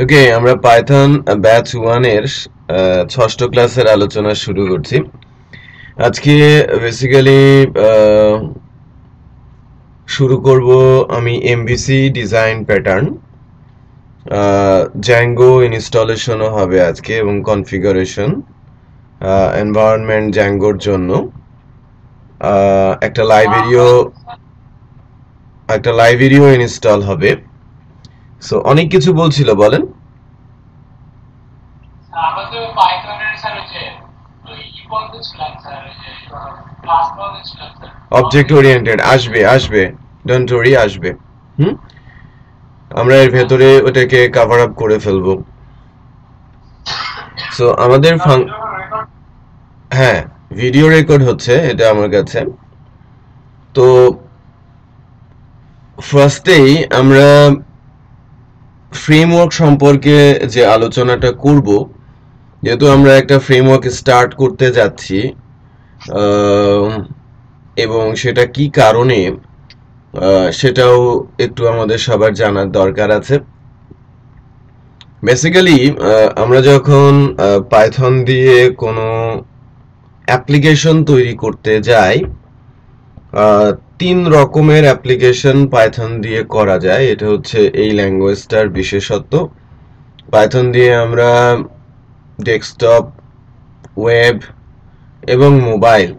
ওকে, আমরা Python batch 1 এর ষষ্ঠ ক্লাসের আলোচনা শুরু করছি। আজকে বেসিক্যালি শুরু করব আমি এমভিসি ডিজাইন প্যাটার্ন। জ্যাঙ্গো ইনস্টলেশনও হবে আজকে এবং কনফিগারেশন এনভায়রনমেন্ট জ্যাঙ্গোর জন্য একটা লাইব্রেরিও ইনস্টল হবে। সো অনেক কিছু বলছিল, বলেন। আমাদের পাইথনের স্যার ওই যে ই বলতেছিলাম স্যার ওই যে ক্লাস বলতেছিলাম স্যার অবজেক্ট ওরিয়েন্টেড আসবে আসবে, ডোন্ট ওয়ারি, আসবে। হুম, আমরা এর ভেতরে ওটাকে কভার আপ করে ফেলবো। সো আমাদের হ্যাঁ, ভিডিও রেকর্ড হচ্ছে এটা আমার কাছে। তো ফার্স্টেই আমরা ফ্রেমওয়ার্ক সম্পর্কে যে আলোচনাটা করব, যেহেতু আমরা একটা ফ্রেমওয়ার্ক স্টার্ট করতে যাচ্ছি, এবং সেটা কি কারণে সেটাও একটু আমাদের সবার জানার দরকার আছে। বেসিক্যালি আমরা যখন পাইথন দিয়ে কোনো অ্যাপ্লিকেশন তৈরি করতে যাই, তিন রকমের অ্যাপ্লিকেশন পাইথন দিয়ে করা যায়। এটা হচ্ছে এই ল্যাঙ্গুয়েজটার বিশেষত্ব। পাইথন দিয়ে আমরা ডেস্কটপ, ওয়েব এবং মোবাইল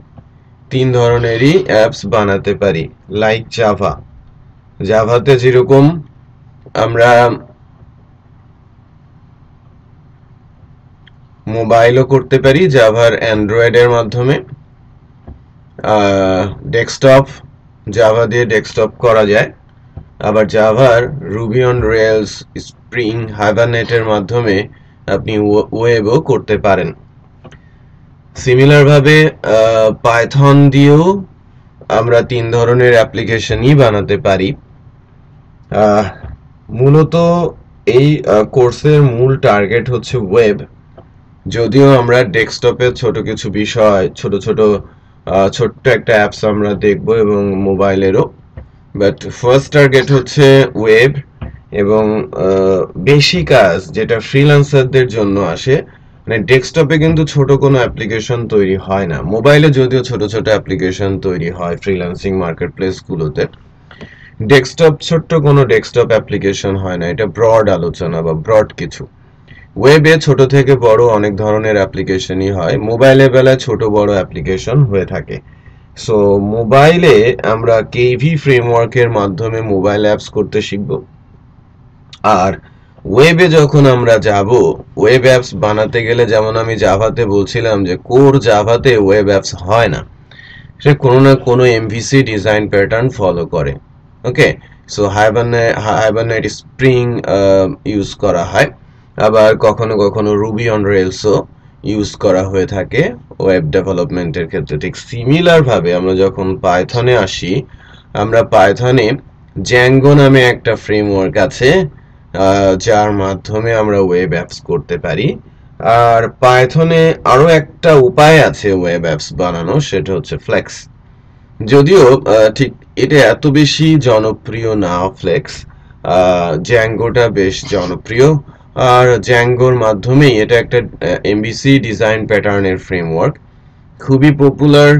তিন ধরনেরই অ্যাপস বানাতে পারি। লাইক জাভাতে যেরকম আমরা মোবাইলও করতে পারি জাভার অ্যান্ড্রয়েডের মাধ্যমে, ডেস্কটপ জাভা দিয়ে ডেস্কটপ করা যায়, আবার জাভার রুবি অন রেলস, স্প্রিং, হাইবারনেটের মাধ্যমে আপনি ওয়েবও করতে পারেন। সিমিলারভাবে পাইথন দিয়েও আমরা তিন ধরনের অ্যাপ্লিকেশনই বানাতে পারি। মূলত এই কোর্সের মূল টার্গেট হচ্ছে ওয়েব, যদিও আমরা ডেস্কটপে ছোট কিছু বিষয়, ছোট্ট একটা অ্যাপস আমরা দেখব এবং মোবাইলেরও। বাট ফার্স্ট টার্গেট হচ্ছে ওয়েব, এবং বেশি কাজ যেটা ফ্রিল্যান্সারদের জন্য আসে। মানে ডেস্কটপে কিন্তু ছোট কোনো অ্যাপ্লিকেশন তৈরি হয় না, মোবাইলে যদিও ছোট ছোট অ্যাপ্লিকেশন তৈরি হয় ফ্রিল্যান্সিং মার্কেট প্লেসগুলোতে। ছোট্ট কোনো ডেস্কটপ অ্যাপ্লিকেশন হয় না, এটা ব্রড আলোচনা বা ব্রড কিছু। ওয়েবে ছোট থেকে বড় অনেক ধরনের অ্যাপ্লিকেশনই হয়, মোবাইলে বেলায় ছোট বড় অ্যাপ্লিকেশন হয়ে থাকে। সো মোবাইলে আমরা কেভি ফ্রেমওয়ার্কের মাধ্যমে মোবাইল অ্যাপস করতে শিখব। আর ওয়েবে যখন আমরা যাব, ওয়েব অ্যাপস বানাতে গেলে যেমন আমি জাভাতে বলছিলাম যে কোর জাভাতে ওয়েব অ্যাপস হয় না, সে কোনো না কোনো এমভিসি ডিজাইন প্যাটার্ন ফলো করে। ওকে, সো হাইবারনেট স্প্রিং ইউজ করা হয়, আবার কখনো কখনো রুবি অন রেলসও ইউজ করা হয়ে থাকে ওয়েব ডেভেলপমেন্টের ক্ষেত্রে। ঠিক সিমিলার ভাবে আমরা যখন পাইথনে আসি, আমরা পাইথনে জ্যাঙ্গো নামে একটা ফ্রেমওয়ার্ক আছে, যার মাধ্যমে আমরা ওয়েব অ্যাপস করতে পারি। আর পাইথনে আরো একটা উপায় আছে ওয়েব অ্যাপস বানানো, সেটা হচ্ছে ফ্লেক্স। যদিও ঠিক এটা এত বেশি জনপ্রিয় না ফ্লেক্স, জ্যাঙ্গোটা বেশ জনপ্রিয়। আর জ্যাঙ্গোর মাধ্যমেই এটা একটা এমবিসি ডিজাইন প্যাটার্নের ফ্রেমওয়ার্ক, খুবই পপুলার।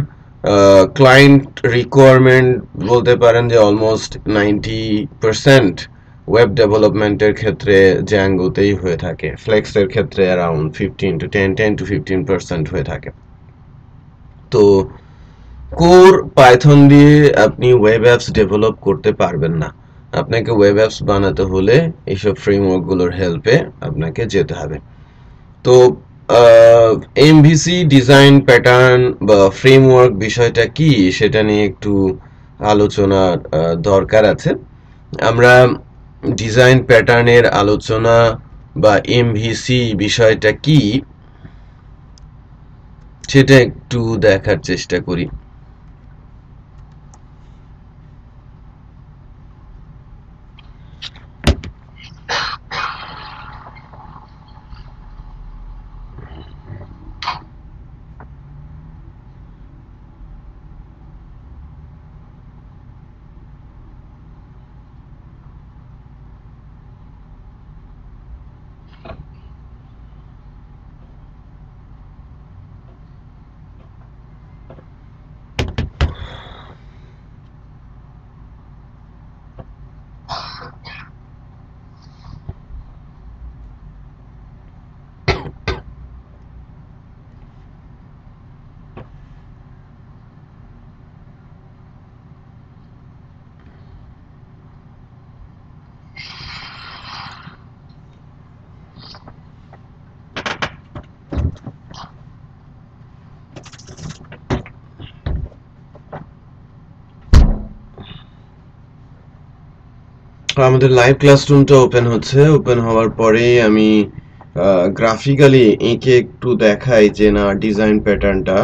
ক্লায়েন্ট রিকোয়ারমেন্ট বলতে পারেন যে অলমোস্ট 90% ওয়েব ডেভেলপমেন্টের ক্ষেত্রে জ্যাঙ্গোতেই হয়ে থাকে। ফ্লেক্সের ক্ষেত্রে অ্যারাউন্ড 10 to 15% হয়ে থাকে। তো কোর পাইথন দিয়ে আপনি ওয়েব অ্যাপস ডেভেলপ করতে পারবেন না, আপনাকে ওয়েব অ্যাপস বানাতে হলে এইসব ফ্রেমওয়ার্কগুলোর হেল্পে আপনাকে যেতে হবে। তো এমভিসি ডিজাইন প্যাটার্ন বা ফ্রেমওয়ার্ক বিষয়টা কি সেটা নিয়ে একটু আলোচনার দরকার আছে। আমরা ডিজাইন প্যাটার্নের আলোচনা বা এমভিসি বিষয়টা কি সেটা একটু দেখার চেষ্টা করি। আমাদের লাইভ ক্লাসরুমটা ওপেন হচ্ছে। ওপেন হওয়ার পরেই আমি গ্রাফিক্যালি এঁকে একটু দেখাই যে না ডিজাইন প্যাটার্নটা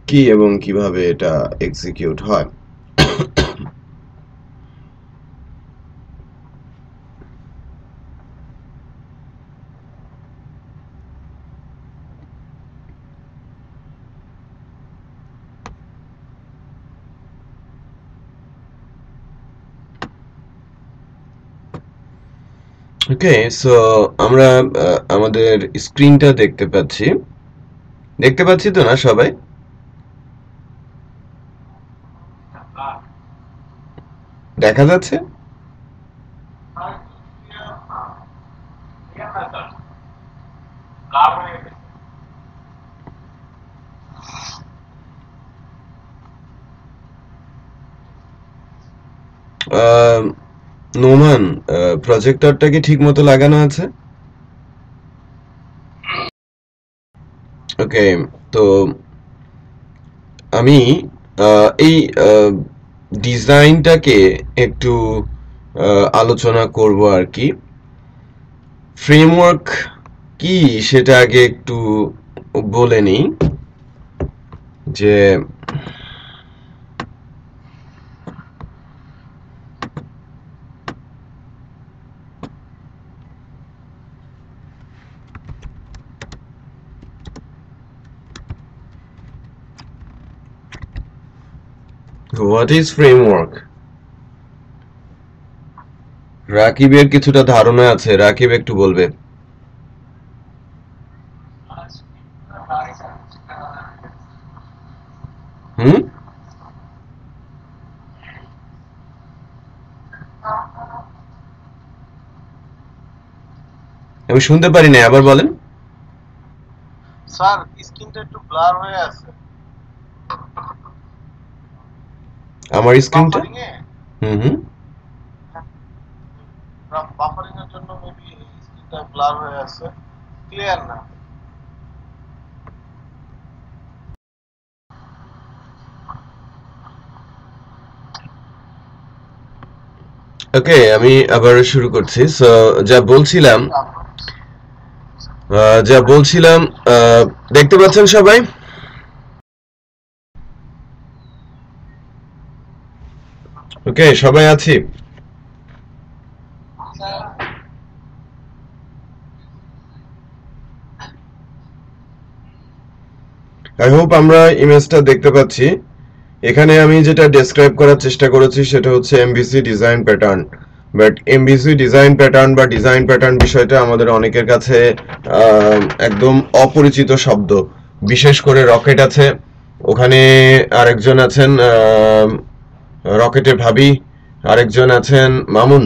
কি এবং কিভাবে এটা এক্সিকিউট হয়। ওকে, সো আমরা আমাদের স্ক্রিনটা দেখতে পাচ্ছি তো না সবাই? দেখা যাচ্ছে? নোমান, প্রজেক্টরটা কি ঠিক মতো লাগানো আছে? ওকে, তো আমি এই ডিজাইনটাকে একটু আলোচনা করব আর কি। ফ্রেমওয়ার্ক কি সেটা আগে একটু বলে নিই যে হোয়াট ইজ ফ্রেমওয়ার্ক। রাকিবের কিছুটা ধারণা আছে, রাকিব একটু বলবে। হুম, আমি শুনতে পারি না, আবার বলেন। স্যার স্ক্রিনটা একটু ব্লার হয়ে আছে আমার স্ক্রিনটা বাফারিং এ। হুম বাফারিং এর জন্য মেবি স্ক্রিনটা ব্লার হয়ে আছে, ক্লিয়ার না। ওকে, আমি আবার শুরু করছি। সো যা বলছিলাম দেখতে পাচ্ছেন সবাই? ওকে, সবাই আছি। আই হোপ আমরা ইমেজটা দেখতে পাচ্ছি। এখানে আমি যেটা ডেসক্রাইব করার চেষ্টা করেছি সেটা হচ্ছে MVC design pattern. But MVC design pattern বা ডিজাইন প্যাটার্ন বিষয়টা আমাদের অনেকের কাছে একদম অপরিচিত শব্দ। বিশেষ করে রকেট আছে, ওখানে আরেকজন আছেন রকেটের ভাবি, আরেকজন আছেন মামুন।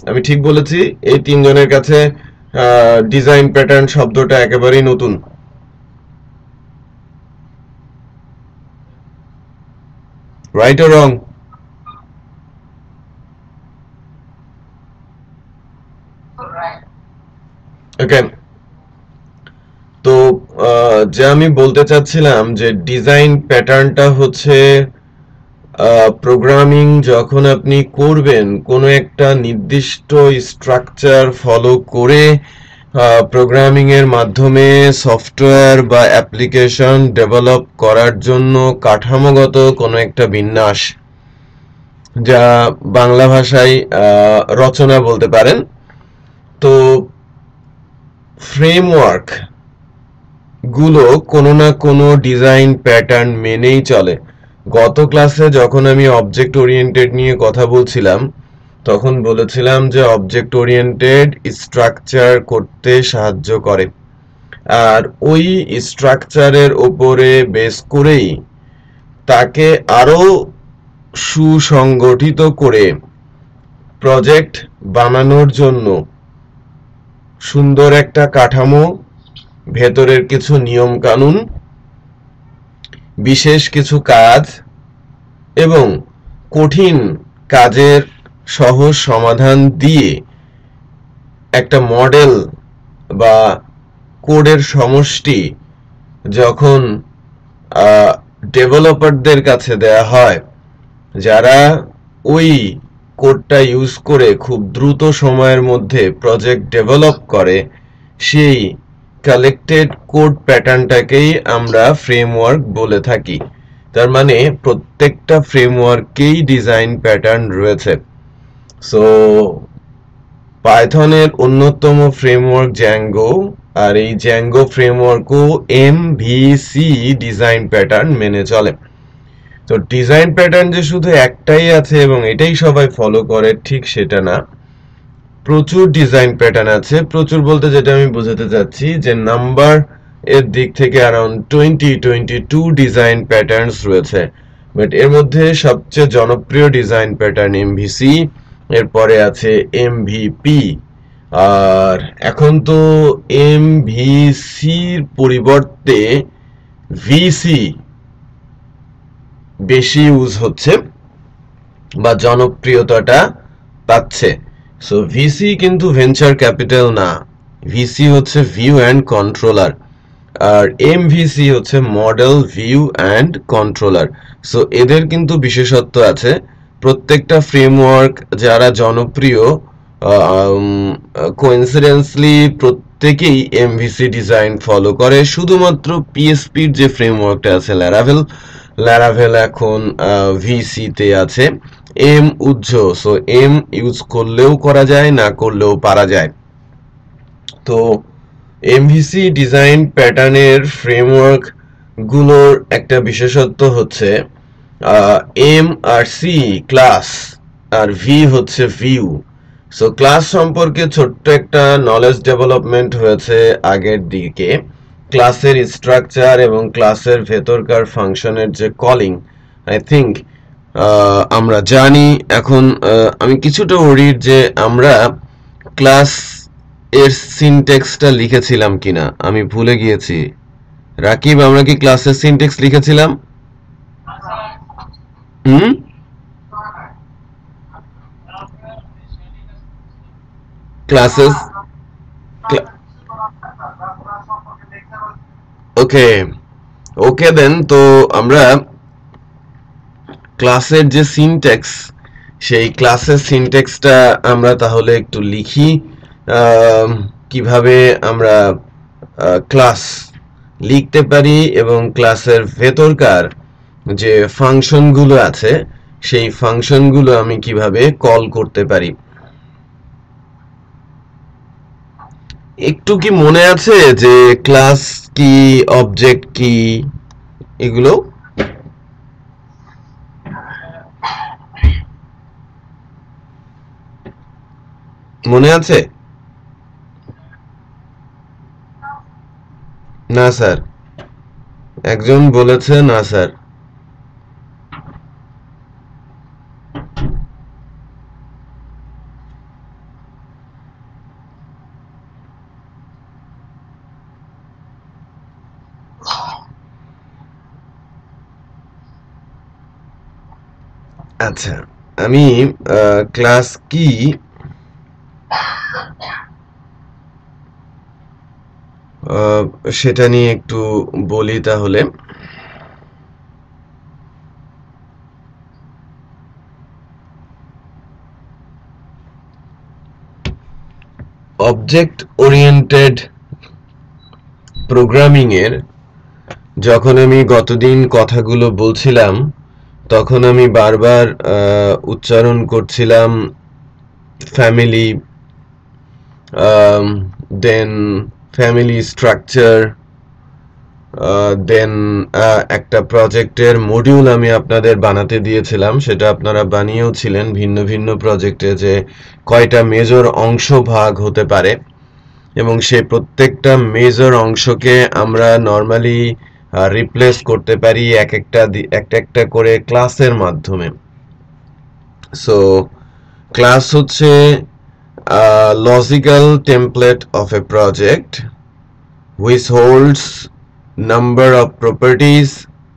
আমি ঠিক বলেছি? এই তিনজনের কাছে ডিজাইন প্যাটার্ন শব্দটা একেবারেই নতুন। Right or wrong? ওকে, তো যে আমি বলতে চাচ্ছিলাম যে ডিজাইন প্যাটার্নটা হচ্ছে প্রোগ্রামিং যখন আপনি করবেন কোনো একটা নির্দিষ্ট স্ট্রাকচার ফলো করে প্রোগ্রামিং এর মাধ্যমে সফটওয়্যার বা অ্যাপ্লিকেশন ডেভেলপ করার জন্য কাঠামোগত কোনো একটা বিন্যাস, যা বাংলা ভাষায় রচনা বলতে পারেন। তো ফ্রেমওয়ার্ক গুলো কোনো না কোনো ডিজাইন প্যাটার্ন মেনেই চলে। গত ক্লাসে যখন আমি অবজেক্ট ওরিয়েন্টেড নিয়ে কথা বলছিলাম তখন বলেছিলাম যে অবজেক্ট ওরিয়েন্টেড স্ট্রাকচার করতে সাহায্য করে, আর ওই স্ট্রাকচারের ওপরে বেস করেই তাকে আরো সুসংগঠিত করে প্রজেক্ট বানানোর জন্য সুন্দর একটা কাঠামো, ভেতরের কিছু নিয়ম কানুন, বিশেষ কিছু কাজ এবং কঠিন কাজের সহজ সমাধান দিয়ে একটা মডেল বা কোডের সমষ্টি যখন ডেভেলপারদের কাছে দেয়া হয়, যারা ওই কোডটা ইউজ করে খুব দ্রুত সময়ের মধ্যে প্রজেক্ট ডেভেলপ করে, সেই কালেক্টেড কোড প্যাটার্নটাকেই আমরা ফ্রেমওয়ার্ক বলে থাকি। তার মানে প্রত্যেকটা ফ্রেমওয়ার্কেই ডিজাইন প্যাটার্ন রয়েছে। সো পাইথনের অন্যতম ফ্রেমওয়ার্ক জ্যাঙ্গো, আর এই জ্যাঙ্গো ফ্রেমওয়ার্কও এমভিসি ডিজাইন প্যাটার্ন মেনে চলে। তো ডিজাইন প্যাটার্ন যে শুধু একটাই আছে এবং এটাই সবাই ফলো করে ঠিক সেটা না, প্রচুর ডিজাইন প্যাটার্ন আছে। প্রচুর বলতে যেটা আমি বোঝাতে চাচ্ছি যে নাম্বার এর দিক থেকে অ্যারাউন্ড 22 ডিজাইন প্যাটার্নস রয়েছে, বাট এর মধ্যে সবচেয়ে জনপ্রিয় ডিজাইন প্যাটার্ন এমভিসি, এরপরে আছে এমভিপি। আর এখন তো এমভিসির পরিবর্তে ভিসি বেশি ইউজ হচ্ছে বা জনপ্রিয়তাটা পাচ্ছে। সো ভিসি কিন্তু ভেঞ্চার ক্যাপিটাল না, ভিসি হচ্ছে ভিউ অ্যান্ড কন্ট্রোলার, আর এমভিসি হচ্ছে model view and controller. So এদের কিন্তু বিশেষত্ব আছে। প্রত্যেকটা ফ্রেমওয়ার্ক যারা জনপ্রিয়, কোইন্সিডেন্সলি প্রত্যেকেই এমভিসি ডিজাইন ফলো করে। শুধুমাত্র পিএসপির যে ফ্রেমওয়ার্কটা আছে ল্যারাভেল, ল্যারাভেল এখন ভিসিতে আছে। এম উজ্জ, সো এম ইউজ করলেও করা যায়, না করলেও পারা যায়। তো এমভিসি ডিজাইন প্যাটার্নের ফ্রেমওয়ার্ক গুলোর একটা বিশেষত্ব হচ্ছে এম আর সি ক্লাস, আর ভি হচ্ছে ভিউ। সো ক্লাস সম্পর্কে ছোট্ট একটা নলেজ ডেভেলপমেন্ট হয়েছে আগের দিকে। ক্লাসের স্ট্রাকচার এবং ক্লাসের ভেতরকার ফাংশনের যে কলিং, আই থিঙ্ক আমরা জানি। এখন আমি কিছুটা ওরিড যে আমরা ক্লাস এর সিনট্যাক্সটা লিখেছিলাম কিনা, আমি ভুলে গিয়েছি। রাকিব, আমরা কি ক্লাসের সিনট্যাক্স লিখেছিলাম? ক্লাসেস, ওকে ওকে দেন। তো আমরা ক্লাসের যে সিনট্যাক্স, সেই ক্লাসের সিনট্যাক্সটা আমরা তাহলে একটু লিখি। কিভাবে আমরা ক্লাস লিখতে পারি এবং ক্লাসের ভেতরকার যে ফাংশনগুলো আছে সেই ফাংশনগুলো আমি কিভাবে কল করতে পারি। একটু কি মনে আছে যে ক্লাস কি, অবজেক্ট কি, এগুলো মনে আছে? না স্যার, একজন বলেছে না স্যার। আচ্ছা, আমি ক্লাস কি সেটা নিয়ে একটু বলি তাহলে। অবজেক্ট ওরিয়েন্টেড প্রোগ্রামিং এর যখন আমি গতদিন কথাগুলো বলছিলাম তখন আমি বারবার উচ্চারণ করছিলাম ফ্যামিলি, দেন ফ্যামিলি স্ট্রাকচার, দেন একটা প্রজেক্টের মডিউল আমি আপনাদের বানাতে দিয়েছিলাম, সেটা আপনারা বানিয়েও ছিলেন ভিন্ন ভিন্ন প্রজেক্টে, যে কয়টা মেজর অংশ ভাগ হতে পারে এবং সেই প্রত্যেকটা মেজর অংশকে আমরা নর্মালি রিপ্লেস করতে পারি একটা একটা করে ক্লাসের মাধ্যমে। সো ক্লাস হচ্ছে logical template of a project which holds number of properties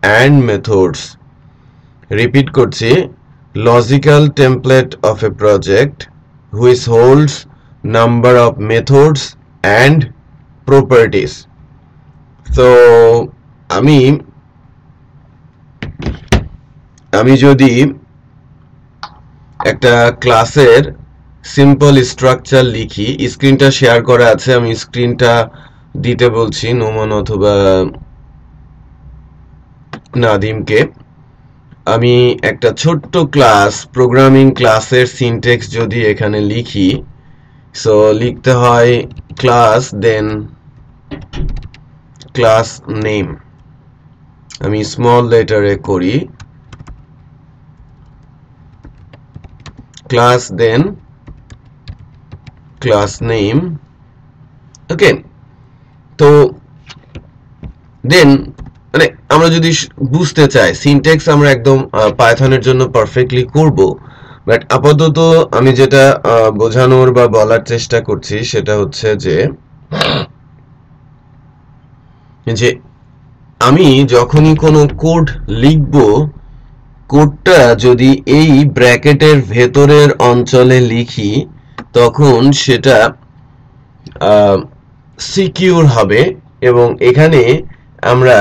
and methods. Repeat করছি, logical template of a project which holds number of methods and properties. So আমি যদি একটা ক্লাসের সিম্পল স্ট্রাকচার লিখি। স্ক্রিনটা শেয়ার করা আছে, আমি স্ক্রিনটা দিতে বলছি নোমান অথবা নাদিমকে। আমি একটা ছোট্ট ক্লাস, প্রোগ্রামিং ক্লাসের সিনট্যাক্স যদি এখানে লিখি, সো লিখতে হয় ক্লাস দেন ক্লাস নেম। আমি স্মল লেটারে করি, ক্লাস দেন ক্লাস নেম। ওকে, তো দেন মানে আমরা যদি বুঝতে চাই সিনট্যাক্স আমরা একদম পাইথনের জন্য পারফেক্টলি করব, বাট আপাতত আমি যেটা বোঝানোর বা বলার চেষ্টা করছি সেটা হচ্ছে যে যে আমি যখনই কোনো কোড লিখব, কোডটা যদি এই ব্র্যাকেটের ভেতরের অঞ্চলে লিখি তখন সেটা সিকিউর হবে এবং এখানে আমরা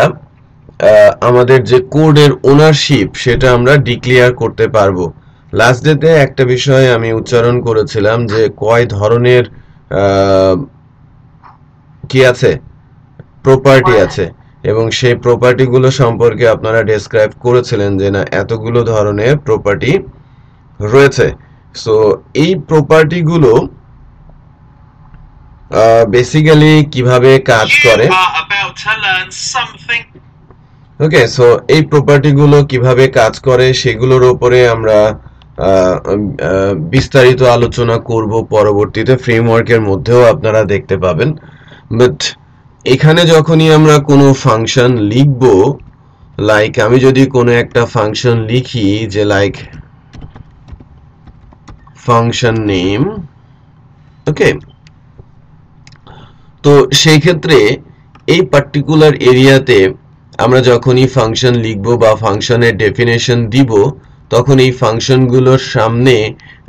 আমাদের যে কোডের ওনারশিপ সেটা আমরা ডিক্লেয়ার করতে পারবো। লাস্ট ডেতে একটা বিষয় আমি উচ্চারণ করেছিলাম যে কয় ধরনের কি আছে, প্রপার্টি আছে, এবং সেই প্রপার্টিগুলো সম্পর্কে আপনারা ডেসক্রাইব করেছিলেন যে না এতগুলো ধরনের প্রপার্টি রয়েছে। সো এই প্রপার্টিগুলো বেসিক্যালি কিভাবে কাজ করে, ওকে, সো এই প্রপার্টিগুলো কিভাবে কাজ করে সেগুলোর উপরে আমরা বিস্তারিত আলোচনা করব পরবর্তীতে, ফ্রেমওয়ার্কের মধ্যেও আপনারা দেখতে পাবেন। বাট এখানে যখনই আমরা কোনো ফাংশন লিখব, লাইক আমি যদি কোনো একটা ফাংশন লিখি যে লাইক ফাংশন নেম, ওকে, তো সেই ক্ষেত্রে এই পার্টিকুলার এরিয়াতে আমরা যখনই ফাংশন লিখব বা ফাংশনের ডেফিনেশন দিব তখন এই ফাংশনগুলোর সামনে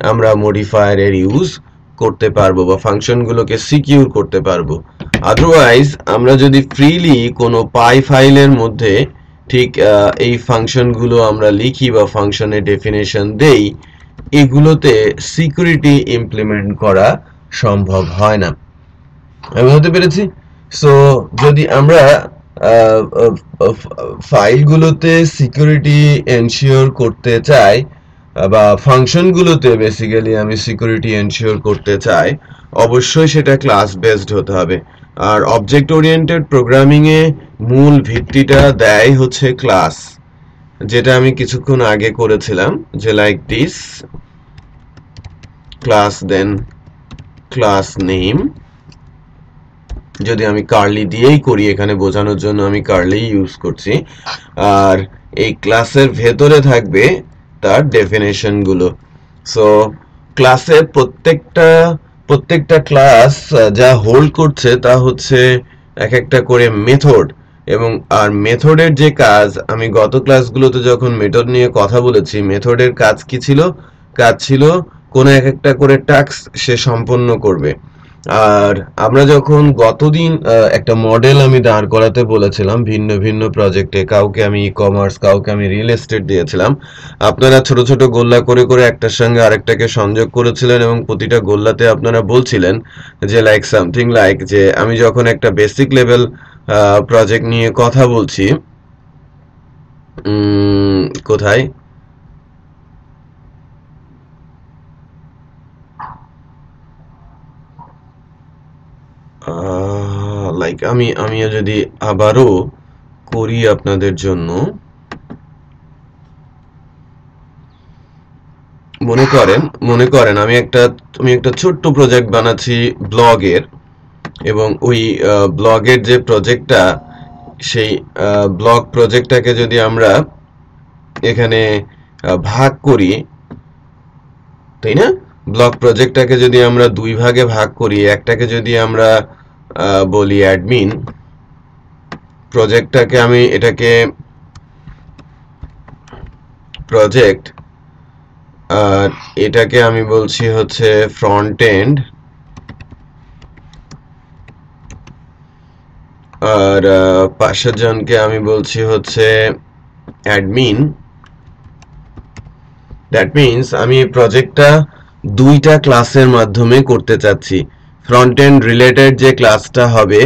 আমরা মডিফায়ারের ইউজ করতে পারবো বা ফাংশনগুলোকে সিকিউর করতে পারবো। আদারওয়াইজ আমরা যদি ফ্রিলি কোনো পাই ফাইলের মধ্যে ঠিক এই ফাংশনগুলো আমরা লিখি বা ফাংশনের ডেফিনেশন দেই, এগুলোতে সিকিউরিটি ইমপ্লিমেন্ট করা সম্ভব হয় না। আমি বলতে পেরেছি? সো যদি আমরা ফাইলগুলোতে সিকিউরিটি এনশিওর করতে চাই বা ফাংশনগুলোতে বেসিক্যালি আমি সিকিউরিটি এনশিওর করতে চাই, অবশ্যই সেটা ক্লাস বেসড হতে হবে। আর অবজেক্ট ওরিয়েন্টেড প্রোগ্রামিংয়ে মূল ভিত্তিটা দেয় হচ্ছে ক্লাস, যেটা আমি কিছুক্ষণ আগে করেছিলাম যে like this class then class name. যদি আমি কার্লি দিয়েই করি, এখানে বোঝানোর জন্য আমি কার্লি ইউজ করছি, আর এই ক্লাসের ভেতরে থাকবে তার ডেফিনেশন গুলো। সো ক্লাসে প্রত্যেকটা ক্লাস যা হোল্ড করছে তা হচ্ছে এক একটা করে মেথড, এবং আর মেথডের যে কাজ, আমি গত ক্লাসগুলোতে যখন মেথড নিয়ে কথা বলেছি, মেথডের কাজ কি ছিল, কাজ ছিল কোনো এক একটা করে টাস্ক সে সম্পন্ন করবে। আর আমরা যখন গতদিন একটা মডেল আমি দাঁড় করাতে বলেছিলাম ভিন্ন ভিন্ন প্রজেক্টে, কাউকে আমি ই কমার্স, কাউকে আমি রিয়েল এস্টেট দিয়েছিলাম, আপনারা ছোট ছোট গোল্লা করে করে একটার সঙ্গে আরেকটাকে সংযোগ করেছিলেন এবং প্রতিটা গোল্লাতে আপনারা বলছিলেন যে লাইক সামথিং লাইক যে আমি যখন একটা বেসিক লেভেল প্রজেক্ট নিয়ে কথা বলছি, কোথায় লাইক আমিও যদি আবারও করি আপনাদের জন্য, মনে করেন আমি একটা ছোট্ট প্রজেক্ট বানাচ্ছি ব্লগের, এবং ওই ব্লগের যে প্রজেক্টটা, সেই ব্লগ প্রজেক্টটাকে যদি আমরা এখানে ভাগ করি, তাই না, ব্লগ প্রজেক্টটাকে যদি আমরা দুই ভাগে ভাগ করি, একটাকে যদি আমরা বলি অ্যাডমিন প্রজেক্টটাকে, আমি এটাকে প্রজেক্ট, আর এটাকে আমি বলছি হচ্ছে ফ্রন্ট এন্ড, আর পাশের জনকে আমি বলছি হচ্ছে অ্যাডমিন। দ্যাট মিন্স আমি এই প্রজেক্টটা দুইটা ক্লাসের মাধ্যমে করতে চাচ্ছি। ফ্রন্ট এন্ড রিলেটেড যে ক্লাসটা হবে,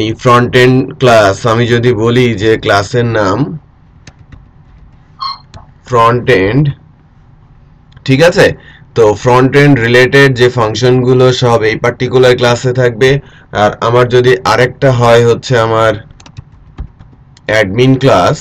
এই ফ্রন্ট এন্ড ক্লাস আমি যদি বলি যে ক্লাসের নাম ফ্রন্ট এন্ড, ঠিক আছে? তো ফ্রন্ট এন্ড রিলেটেড যে ফাংশনগুলো সব এই পার্টিকুলার ক্লাসে থাকবে। আর আমার যদি আরেকটা হয় হচ্ছে আমার অ্যাডমিন ক্লাস,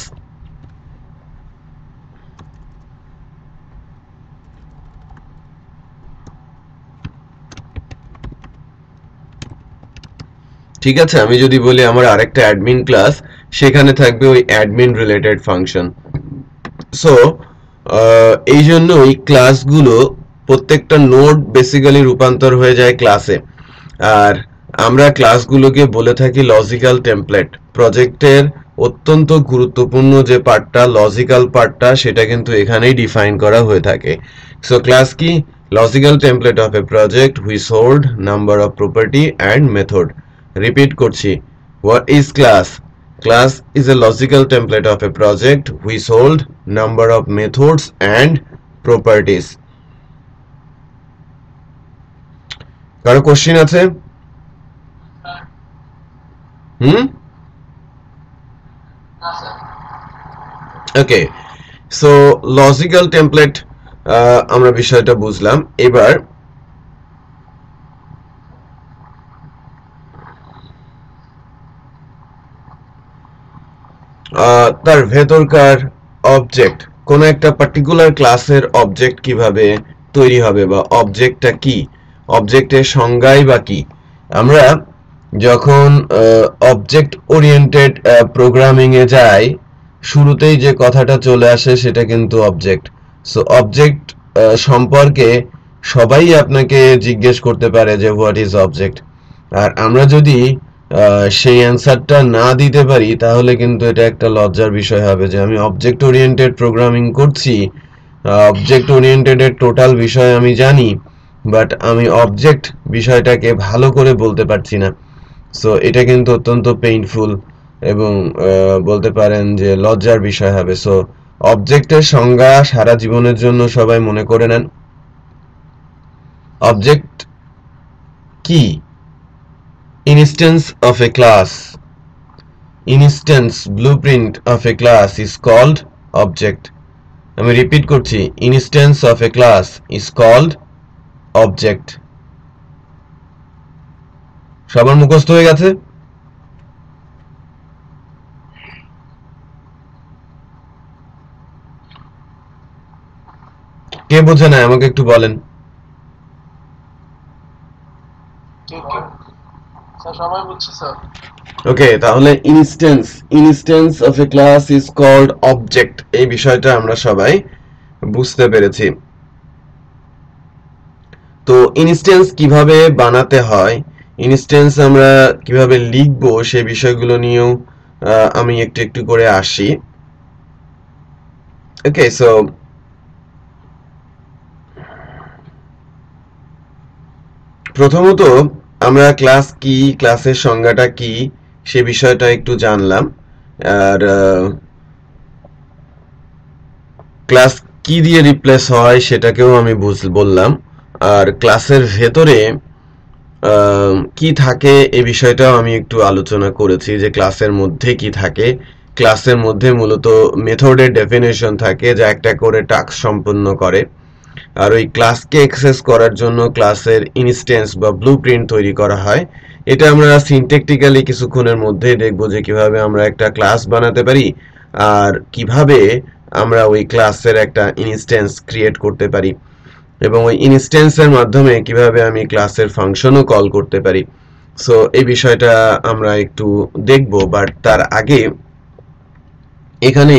ঠিক আছে? আমি যদি বলি আমার আরেকটা অ্যাডমিন ক্লাস, সেখানে থাকবে ওই অ্যাডমিন রিলেটেড ফাংশন। সো এই জন্য এই ক্লাসগুলো প্রত্যেকটা নোড বেসিক্যালি রূপান্তর হয়ে যায় ক্লাসে। আর আমরা ক্লাসগুলোকে বলে থাকি লজিক্যাল টেমপ্লেট। প্রজেক্টের অত্যন্ত গুরুত্বপূর্ণ যে পার্টটা, লজিক্যাল পার্টটা, সেটা কিন্তু এখানেই ডিফাইন করা হয়ে থাকে। সো ক্লাস কি? Logical template of a project which hold number of property and method. Repeat করছি, what is class? Class is a logical template of a project which hold number of methods and properties. কারো question আছে? ওকে, so logical template আমরা বিষয়টা বুঝলাম। এবার তার ভেতরকার object, কোন একটা পার্টিকুলার ক্লাসের অবজেক্ট কিভাবে তৈরি হবে বা অবজেক্টটা কি, অবজেক্টের সংজ্ঞাই বা কি। আমরা যখন অবজেক্ট ওরিয়েন্টেড প্রোগ্রামিং এ যাই, শুরুতেই যে কথাটা চলে আসে সেটা কিন্তু অবজেক্ট। সো অবজেক্ট সম্পর্কে সবাই আপনাকে জিজ্ঞেস করতে পারে যে হোয়াট ইজ অবজেক্ট। আর আমরা যদি সেই অ্যান্সারটা না দিতে পারি তাহলে কিন্তু এটা একটা লজ্জার বিষয় হবে যে আমি অবজেক্ট ওরিয়েন্টেড প্রোগ্রামিং করছি, অবজেক্ট ওরিয়েন্টেড এর টোটাল বিষয় আমি জানি, বাট আমি অবজেক্ট বিষয়টাকে ভালো করে বলতে পারছি না। সো এটা কিন্তু অত্যন্ত পেইনফুল এবং বলতে পারেন যে লজ্জার বিষয় হবে। সো অবজেক্টের সংজ্ঞা সারা জীবনের জন্য সবাই মনে করে নেন। অবজেক্ট কি? Instance of a class, instance blueprint of a class is called object. আমি রিপিট করছি, instance of a class is called object. সবার মুখস্থ হয়ে গেছে? কে বোঝে না আমাকে একটু বলেন। সবাই বুঝছে স্যার। ওকে, তাহলে instance of a class is called object, এই বিষয়টা আমরা সবাই বুঝতে পেরেছি। তো ইনস্ট্যান্স কিভাবে বানাতে হয়, ইনস্ট্যান্স আমরা কিভাবে লিখবো, সেই বিষয়গুলো নিয়েও আমি একটু একটু করে আসি। ওকে, সো প্রথমত আমরা ক্লাস কি, ক্লাসের সংজ্ঞাটা কি, সে বিষয়টা একটু জানলাম। আর ক্লাস কি দিয়ে রিপ্লেস হয় সেটাকেও আমি বললাম। আর ক্লাসের ভেতরে কি থাকে এই বিষয়টাও আমি একটু আলোচনা করেছি যে ক্লাসের মধ্যে কি থাকে। ক্লাসের মধ্যে মূলত মেথডের ডেফিনেশন থাকে যা একটা করে টাস্ক সম্পন্ন করে। আর ওই ক্লাসকে অ্যাক্সেস করার জন্য ক্লাসের ইনস্ট্যান্স বা ব্লুপ্রিন্ট তৈরি করা হয়। এটা আমরা সিনট্যাকটিক্যালি কিছুক্ষণের মধ্যেই দেখব যে কিভাবে আমরা একটা ক্লাস বানাতে পারি আর কিভাবে আমরা ওই ক্লাসের একটা ইনস্ট্যান্স ক্রিয়েট করতে পারি এবং ওই ইনস্ট্যান্সের মাধ্যমে কিভাবে আমি ক্লাসের ফাংশনও কল করতে পারি। সো এই বিষয়টা আমরা একটু দেখব, বাট তার আগে এখানে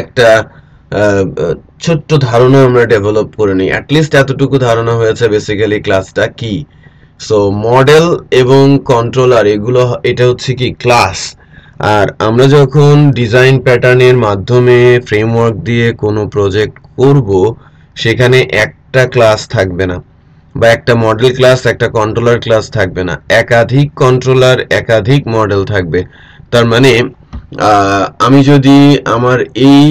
একটা ছোট্ট ধারণা আমরা ডেভেলপ করে নিই। অ্যাটলিস্ট এতটুকু ধারণা হয়েছে বেসিক্যালি ক্লাসটা কি। সো মডেল এবং কন্ট্রোলার এগুলো, এটা হচ্ছে কি ক্লাস। আর আমরা যখন ডিজাইন প্যাটার্নের মাধ্যমে ফ্রেমওয়ার্ক দিয়ে কোনো প্রজেক্ট করব, সেখানে একটা ক্লাস থাকবে না বা একটা মডেল ক্লাস, একটা কন্ট্রোলার ক্লাস থাকবে না, একাধিক কন্ট্রোলার, একাধিক মডেল থাকবে। তার মানে আমি যদি আমার এই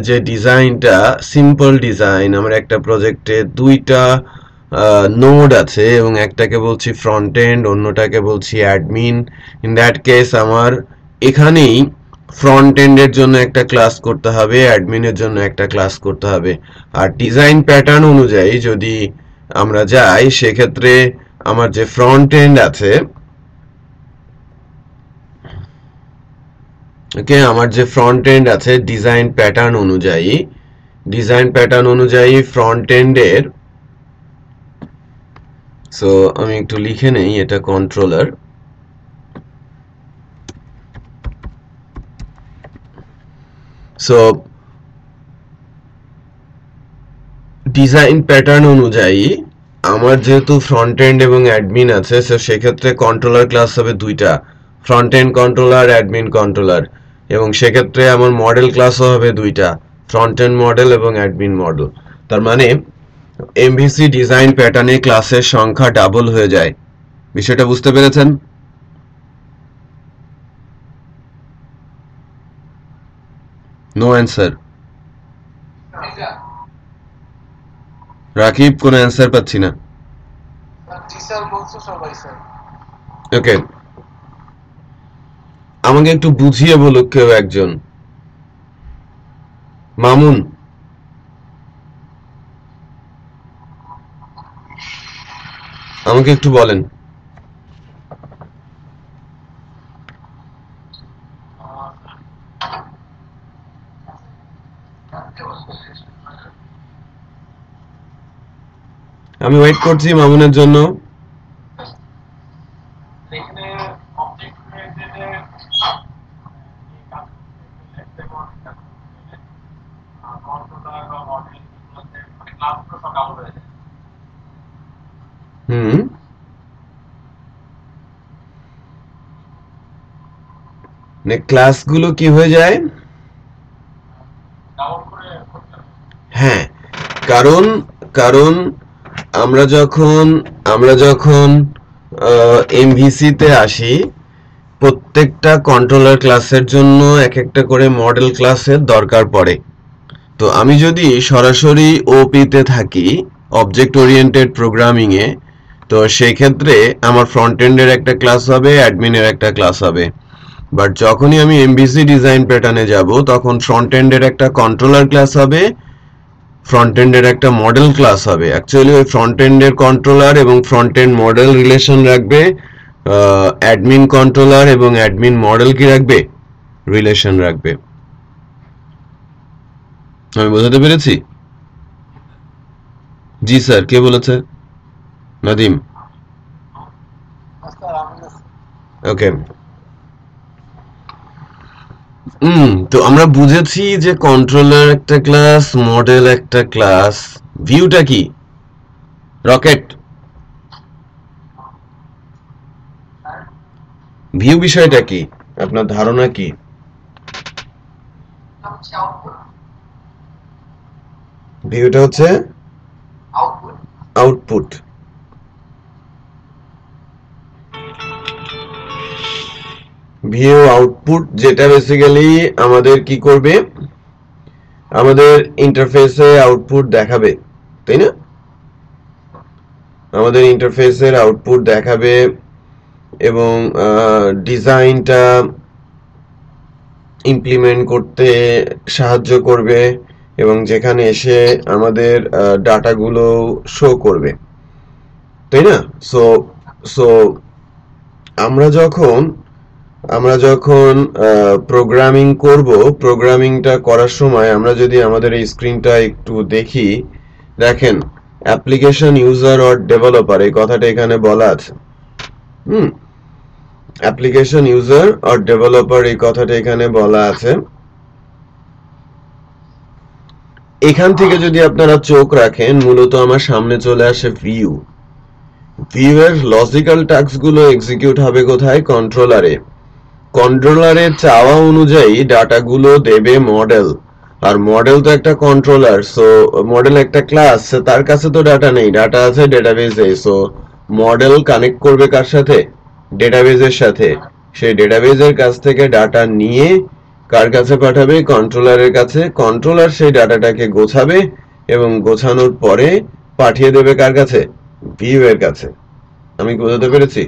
যে ডিজাইনটা সিম্পল ডিজাইন, আমার একটা প্রজেক্টে দুইটা নোড আছে এবং একটাকে বলছি ফ্রন্ট এন্ড, অন্যটাকে বলছি অ্যাডমিন। ইন দ্যাট কেস আমার এখানেই ফ্রন্ট এন্ডের জন্য একটা ক্লাস করতে হবে, অ্যাডমিনের জন্য একটা ক্লাস করতে হবে। আর ডিজাইন প্যাটার্ন অনুযায়ী যদি আমরা যাই সেক্ষেত্রে আমার যে ফ্রন্ট এন্ড আছে, ওকে, আমার যে ফ্রন্ট এন্ড আছে ডিজাইন প্যাটার্ন অনুযায়ী ফ্রন্ট এন্ডের, সো আমি একটু লিখে নেই, এটা কন্ট্রোলার। সো ডিজাইন প্যাটার্ন অনুযায়ী আমার যেহেতু ফ্রন্ট এন্ড এবং অ্যাডমিন আছে, সো সেক্ষেত্রে কন্ট্রোলার ক্লাস হবে দুইটা, front end controller, admin controller. এবং সেক্ষেত্রে আমার মডেল ক্লাসও হবে দুইটা, ফ্রন্ট এন্ড মডেল এবং অ্যাডমিন মডেল। তার মানে এমভিসি ডিজাইন প্যাটার্নে ক্লাসের সংখ্যা ডাবল হয়ে যায়। বিষয়টা বুঝতে পেরেছেন? No answer. রাকিব, কোনো অ্যান্সার পাচ্ছি না। ওকে, আমাকে একটু বুঝিয়ে বলুক কেউ একজন। মামুন, আমাকে একটু বলেন। আমি ওয়েট করছি মামুনের জন্য। ক্লাসগুলো কি হয়ে যায়? হ্যাঁ, কারণ কারণ আমরা যখন এমভিসি তে আসি, প্রত্যেকটা কন্ট্রোলার ক্লাসের জন্য এক একটা করে মডেল ক্লাসের দরকার পড়ে। তো আমি যদি সরাসরি ওপি তে থাকি, অবজেক্ট ওরিয়েন্টেড প্রোগ্রামিং এ, তো সেই ক্ষেত্রে আমার ফ্রন্ট এন্ডের একটা ক্লাস হবে, অ্যাডমিনের একটা ক্লাস হবে। বাট যখনই আমি এমভিসি ডিজাইন প্যাটার্নে যাব, তখন ফ্রন্ট এন্ডের একটা কন্ট্রোলার ক্লাস হবে, ফ্রন্ট এন্ডের একটা মডেল ক্লাস হবে। অ্যাকচুয়ালি ওই ফ্রন্ট এন্ডের কন্ট্রোলার এবং ফ্রন্ট এন্ড মডেল রিলেশন রাখবে, অ্যাডমিন কন্ট্রোলার এবং অ্যাডমিন মডেল কি রাখবে? রিলেশন রাখবে। আমি বোঝাতে পেরেছি? জি স্যার, কে বলেছে? নাদিম। ওকে, তো আমরা বুঝেছি যে কন্ট্রোলার একটা ক্লাস, মডেল একটা ক্লাস। ভিউটা কি? রকেট, ভিউ বিষয়টা কি? আপনার ধারণা কি? ভিউটা হচ্ছে আউটপুট। ভিউ আউটপুট, যেটা বেসিক্যালি আমাদের কি করবে? আমাদের ইন্টারফেসে আউটপুট দেখাবে, তাই না? আমাদের ইন্টারফেসের আউটপুট দেখাবে এবং ডিজাইনটা ইমপ্লিমেন্ট করতে সাহায্য করবে এবং যেখানে এসে আমাদের ডাটাগুলো শো করবে, তাই না? সো সো আমরা যখন প্রোগ্রামিং করব, প্রোগ্রামিংটা করার সময় আমরা যদি আমাদের এই স্ক্রিনটা একটু দেখি, দেখেন অ্যাপ্লিকেশন ইউজার অর ডেভেলপার, এই কথাটা এখানে বলা আছে। অ্যাপ্লিকেশন ইউজার অর ডেভেলপার, এই কথাটা এখানে বলা আছে। এখান থেকে যদি আপনারা চোখ রাখেন, মূলত আমার সামনে চলে আসে ভিউ। ভিউ এর লজিক্যাল টাস্কগুলো এক্সিকিউট হবে কোথায়? কন্ট্রোলারে। কন্ট্রোলারের চাওয়া অনুযায়ী ডাটাগুলো দেবে মডেল, আর মডেল তো একটা কন্ট্রোলার, সো মডেল একটা ক্লাস, তার কাছে তো ডাটা নেই, ডাটা আছে ডেটাবেজে। সো মডেল কানেক্ট করবে কার সাথে? ডেটাবেজের সাথে। সেই ডেটাবেজের কাছ থেকে ডাটা নিয়ে কার কাছে পাঠাবে? কন্ট্রোলারের কাছে। কন্ট্রোলার সেই ডাটাটাকে গোছাবে এবং গোছানোর পরে পাঠিয়ে দেবে কার কাছে? ভিউ এর কাছে। আমি কি বোঝাতে পেরেছি?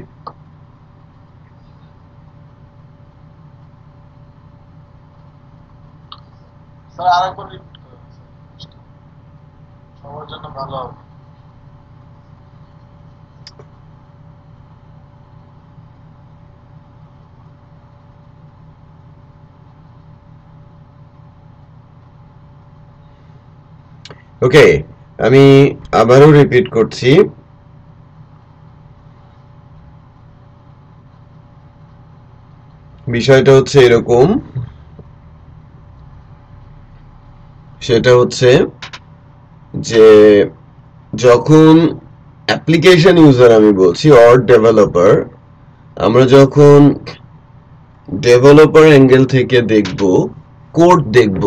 স্যার আরেকবার রিপিট করুন সবার জন্য ভালো হবে। ওকে, আমি আবারও রিপিট করছি। বিষয়টা হচ্ছে এরকম, সেটা হচ্ছে যে যখন অ্যাপ্লিকেশন ইউজার আমি বলছি অর ডেভেলপার, আমরা যখন ডেভেলপার অ্যাঙ্গেল থেকে দেখব, কোড দেখব,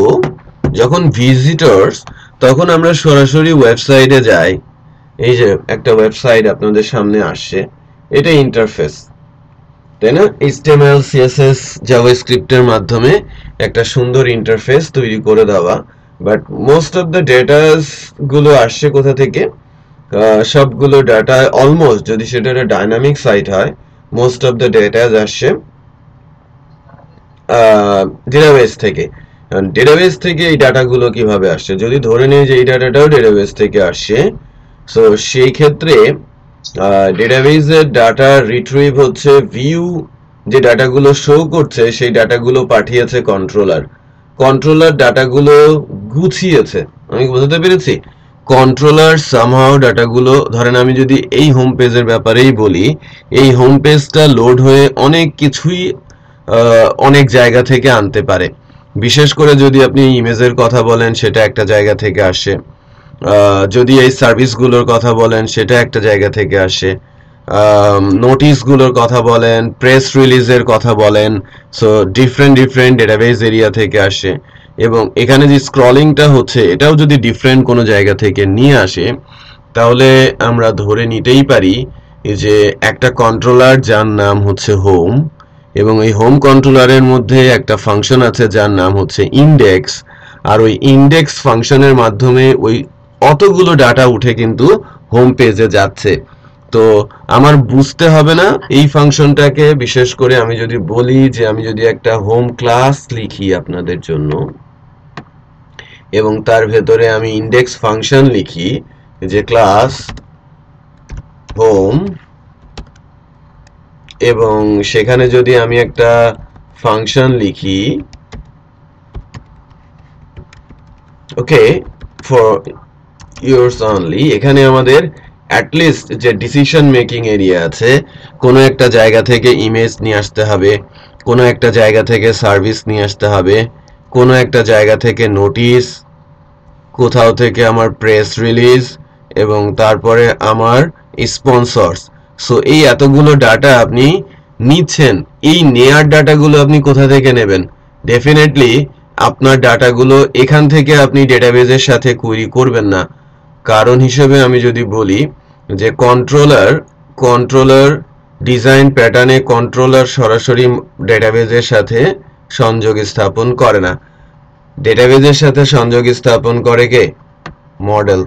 যখন ভিজিটর্স, তখন আমরা সরাসরি ওয়েবসাইটে যাই। এই যে একটা ওয়েবসাইট আপনাদের সামনে আসছে, এটা ইন্টারফেস, তাই না? HTML CSS জাভাস্ক্রিপ্টের মাধ্যমে একটা সুন্দর ইন্টারফেস তৈরি করে দেওয়া। বাট মোস্ট অফ দ্য ডেটাস গুলো আসছে কোথা থেকে? সবগুলো ডাটা অলমোস্ট, যদি সেটা একটা ডাইনামিক সাইট হয়, মোস্ট অফ দ্য ডেটাস আসছে ডেটাবেস থেকে। ডেটাবেস থেকে এই ডাটাগুলো কিভাবে আসছে? যদি ধরে নিই যে এই ডাটাটাও ডেটাবেস থেকে আসছে, সো সেই ক্ষেত্রে ডেটাবেসের ডাটা রিট্রিভ হচ্ছে, ভিউ যে ডাটাগুলো শো করছে সেই ডাটাগুলো পাঠিয়েছে কন্ট্রোলার। কন্ট্রোলার ডাটাগুলো গুছিয়েছে। আমি বোঝাতে পেরেছি? কন্ট্রোলার সামহাও ডাটাগুলো, ধরেন আমি যদি এই হোম পেজের ব্যাপারেই বলি, এই হোম পেজটা লোড হয়ে অনেক কিছুই অনেক জায়গা থেকে আনতে পারে। বিশেষ করে যদি আপনি ইমেজের কথা বলেন, সেটা একটা জায়গা থেকে আসে। যদি এই সার্ভিসগুলোর কথা বলেন, সেটা একটা জায়গা থেকে আসে। নোটিশগুলোর কথা বলেন, প্রেস রিলিজের কথা বলেন, so different different database area থেকে আসে। এবং এখানে যে স্ক্রলিংটা হচ্ছে, এটাও যদি ডিফারেন্ট কোনো জায়গা থেকে নিয়ে আসে, তাহলে আমরা ধরে নিতেই পারি যে একটা কন্ট্রোলার যার নাম হচ্ছে হোম, এবং এই হোম কন্ট্রোলারের মধ্যে একটা ফাংশন আছে যার নাম হচ্ছে ইন্ডেক্স, আর ওই ইন্ডেক্স ফাংশনের মাধ্যমে ওই অতগুলো ডাটা উঠে কিন্তু হোম পেজে যাচ্ছে। তো আমার বুঝতে হবে না এই ফাংশনটাকে। বিশেষ করে আমি যদি বলি যে আমি যদি একটা হোম ক্লাস লিখি আপনাদের জন্য, এবং তার ভেতরে আমি ইন্ডেক্স ফাংশন লিখি যে ক্লাস হোম, এবং সেখানে যদি আমি একটা ফাংশন লিখি ওকে ফর ইউরস অনলি, এখানে আমাদের অ্যাটলিস্ট যে ডিসিশন মেকিং এরিয়া আছে, কোনো একটা জায়গা থেকে ইমেজ নিয়ে আসতে হবে, কোনো একটা জায়গা থেকে সার্ভিস নিয়ে আসতে হবে, কোনো একটা জায়গা থেকে নোটিশ, কোথাও থেকে আমার প্রেস রিলিজ, এবং তারপরে আমার স্পন্সরস। সো এই এতগুলো ডাটা আপনি নিচ্ছেন। এই নেয়ার ডাটাগুলো আপনি কোথা থেকে নেবেন? ডেফিনেটলি আপনার ডাটাগুলো এখান থেকে আপনি ডেটাবেজের সাথে কুইরি করবেন না। কারণ হিসেবে আমি যদি বলি যে কন্ট্রোলার ডিজাইন প্যাটার্নে কন্ট্রোলার সরাসরি ডেটাবেজের সাথে সংযোগ স্থাপন করে না। ডেটাবেজের সাথে সংযোগ স্থাপন করে কে? মডেল।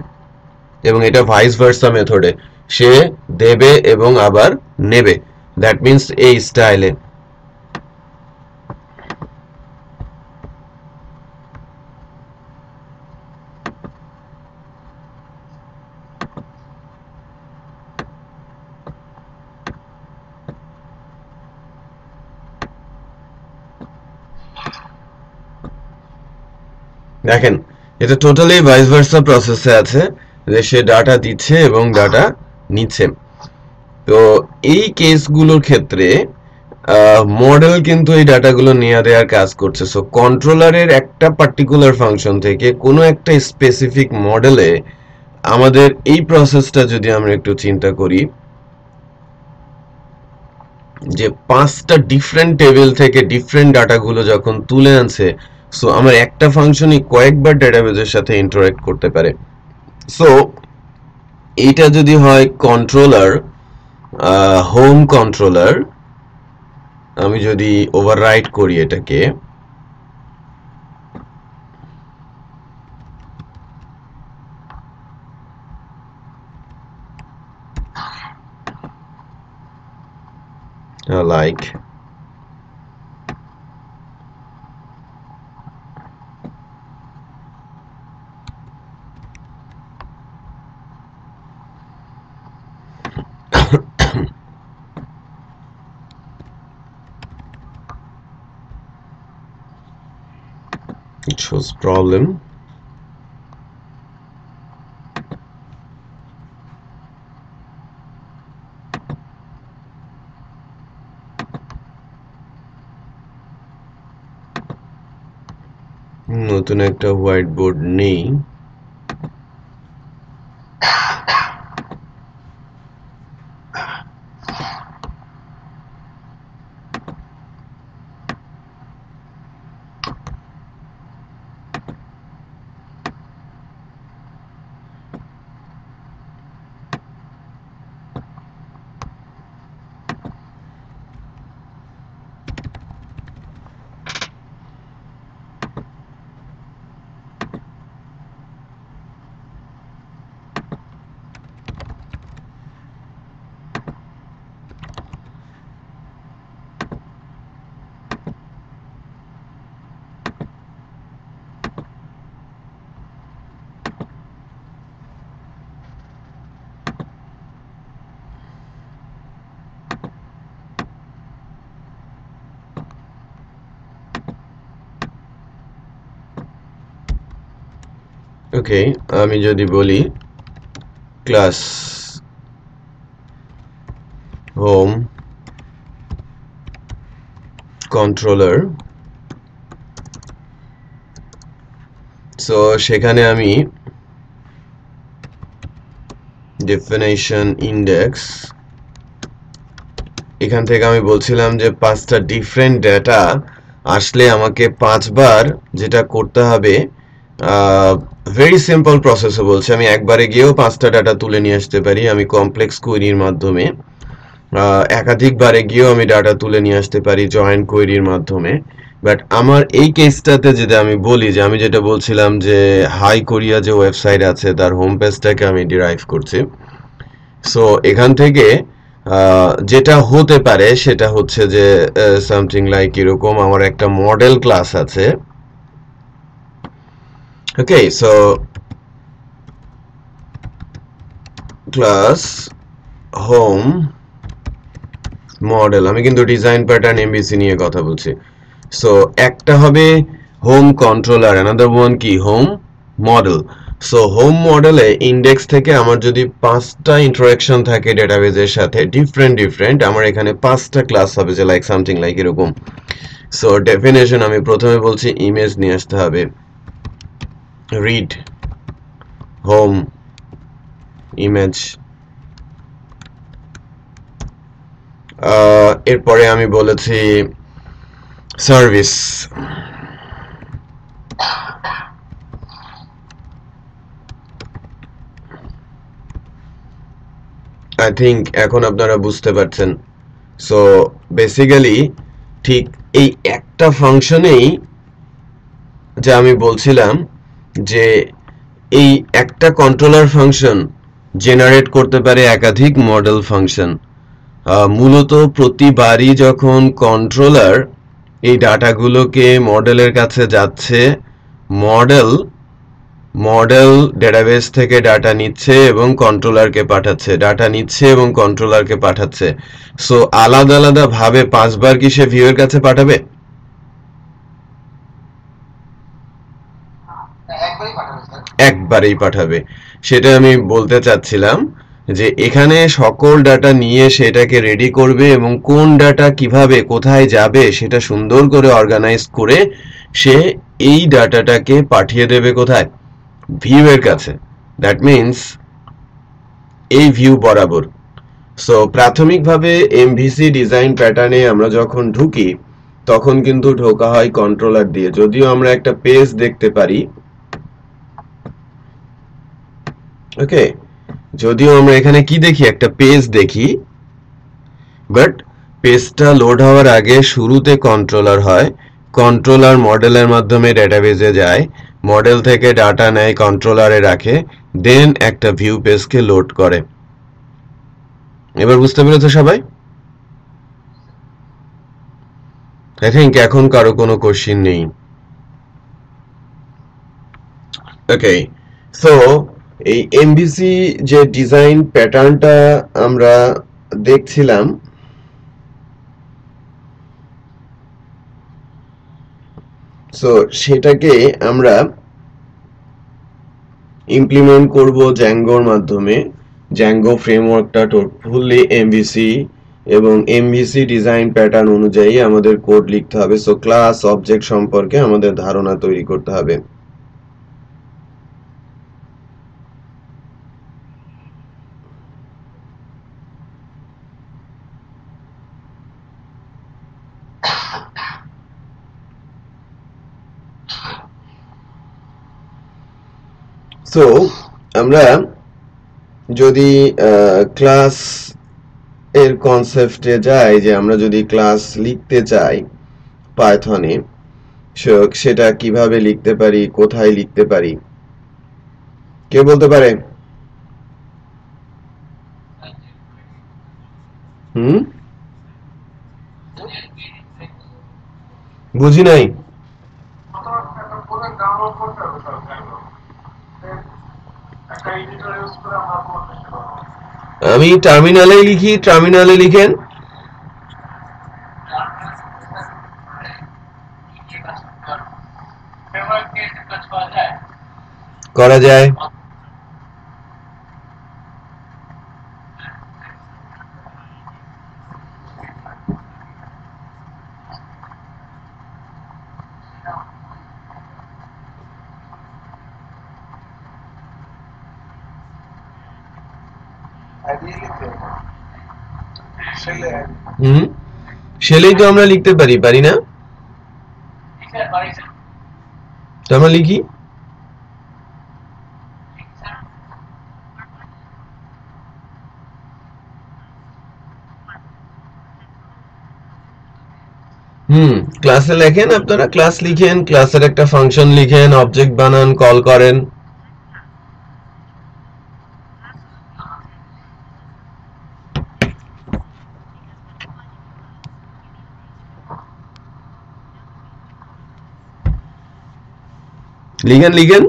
এবং এটা ভাইস ভার্সা মেথডে, সে দেবে এবং আবার নেবে। দ্যাট মিন্স এই স্টাইলে। দেখেন, এটা টোটালি ভাইস ভার্সা প্রসেসে আছে, যে সে ডাটা দিচ্ছে এবং ডাটা নিচ্ছে। তো এই কেসগুলোর ক্ষেত্রে মডেল কিন্তু এই ডাটাগুলো নেওয়া দেওয়ার কাজ করছে। সো কন্ট্রোলারের একটা পার্টিকুলার ফাংশন থেকে কোনো একটা স্পেসিফিক মডেলে আমাদের এই প্রসেসটা যদি আমরা একটু চিন্তা করি, যে 5টা ডিফারেন্ট টেবিল থেকে ডিফারেন্ট ডাটাগুলো যখন তুলে আনছে, সো আমার একটা ফাংশনই কয়েকবার ডেটাবেজের সাথে ইন্টারঅ্যাক্ট করতে পারে। সো এইটা যদি হয় কন্ট্রোলার, হোম কন্ট্রোলার, আমি যদি ওভাররাইট করি এটাকে, like it shows problem. নতুন একটা হোয়াইট বোর্ড নেই। ওকে, আমি যদি বলি ক্লাস হোম কন্ট্রোলার, সো সেখানে আমি ডেফিনেশন ইন্ডেক্স, এখান থেকে আমি বলছিলাম যে 5টা ডিফারেন্ট ডেটা আসলে আমাকে 5বার যেটা করতে হবে, ভেরি সিম্পল প্রসেসে বলছি, আমি একবারে গিয়েও 5টা ডাটা তুলে নিয়ে আসতে পারি আমি কমপ্লেক্স কোয়েরির মাধ্যমে, একাধিকবারে গিয়েও আমি ডাটা তুলে নিয়ে আসতে পারি জয়েন্ট কোয়েরির মাধ্যমে। বাট আমার এই কেসটাতে যদি আমি বলি যে আমি যেটা বলছিলাম যে হাই কোরিয়া যে ওয়েবসাইট আছে তার হোম পেজটাকে আমি ডিরাইভ করছি, সো এখান থেকে যেটা হতে পারে সেটা হচ্ছে যে সামথিং লাইক এরকম, আমার একটা মডেল ক্লাস আছে। ওকে, সো ক্লাস হোম মডেল, আমি কিন্তু ডিজাইন প্যাটার্ন এমবিসি নিয়ে কথা বলছি। সো একটা হবে হোম কন্ট্রোলার, অ্যানাদার ওয়ান কি হোম মডেল। সো হোম মডেলে ইন্ডেক্স থেকে আমার যদি 5টা ইন্টারাকশন থাকে ডেটাবেজের সাথে ডিফারেন্ট, আমার এখানে 5টা ক্লাস হবে যে লাইক সামথিং লাইক এরকম। সো ডেফিনেশন আমি প্রথমে বলছি ইমেজ নিয়ে আসতে হবে, রিড হোম ইমেজ, এরপরে আমি বলেছি সার্ভিস, আই থিঙ্ক এখন আপনারা বুঝতে পারছেন। সো বেসিক্যালি ঠিক এই একটা ফাংশনেই যে আমি বলছিলাম যে এই একটা কন্ট্রোলার ফাংশন জেনারেট করতে পারে একাধিক মডেল ফাংশন। মূলত প্রতিবারই যখন কন্ট্রোলার এই ডাটাগুলোকে মডেলের কাছে যাচ্ছে, মডেল ডেটাবেস থেকে ডাটা নিচ্ছে এবং কন্ট্রোলারকে পাঠাচ্ছে, ডাটা নিচ্ছে এবং কন্ট্রোলারকে পাঠাচ্ছে। সো আলাদা আলাদা ভাবে 5বার কি সে ভিউয়ের কাছে পাঠাবে? একবারেই পাঠাবে। সেটা আমি বলতে চাচ্ছিলাম যে এখানে সকল ডাটা নিয়ে সেটাকে রেডি করবে এবং কোন ডাটা কিভাবে কোথায় যাবে সেটা সুন্দর করে অর্গানাইজ করে সে এই ডাটাটাকে পাঠিয়ে দেবে কোথায়? ভিউয়ের কাছে। দ্যাট মিনস এই ভিউ বরাবর। সো প্রাথমিকভাবে এমভিসি ডিজাইন প্যাটার্নে আমরা যখন ঢুকি তখন কিন্তু ঢোকা হয় কন্ট্রোলার দিয়ে। যদিও আমরা একটা পেজ দেখতে পারি, ওকে, যদিও আমরা এখানে কি দেখি, একটা পেজ দেখি, বাট পেজটা লোড হওয়ার আগে শুরুতে কন্ট্রোলার হয়, কন্ট্রোলার মডেলের মাধ্যমে ডেটাবেজে যায়, মডেল থেকে ডাটা নেয় কন্ট্রোলারে রাখে, দেন একটা ভিউ পেজকে লোড করে। এবার বুঝতে পেরেছো সবাই? আই থিঙ্ক এখন কারো কোনো কোশ্চিন নেই। ওকে, সো এই এমভিসি যে ডিজাইন প্যাটার্নটা আমরা দেখছিলাম, সো সেটাকে আমরা ইমপ্লিমেন্ট করব জ্যাঙ্গোর মাধ্যমে। জ্যাঙ্গো ফ্রেমওয়ার্কটা ফুললি এমভিসি এবং এমভিসি ডিজাইন প্যাটার্ন অনুযায়ী আমাদের কোড লিখতে হবে। সো ক্লাস অবজেক্ট সম্পর্কে আমাদের ধারণা তৈরি করতে হবে। সো আমরা যদি ক্লাস এর কনসেপ্টে যাই, যে আমরা যদি ক্লাস লিখতে চাই পাইথনে, সেটা কিভাবে লিখতে পারি, কোথায় লিখতে পারি, কে বলতে পারে? বুঝি নাই। আমি টার্মিনালে লিখি, টার্মিনালে লিখেন। করা যায়। সেলেই তো আমরা লিখতে পারি, পারি না? তো আমরা লিখি। ক্লাসে লেখেন, আপনারা ক্লাস লিখেন, ক্লাসের একটা ফাংশন লিখেন, অবজেক্ট বানান, কল করেন। লিখেন লিখেন।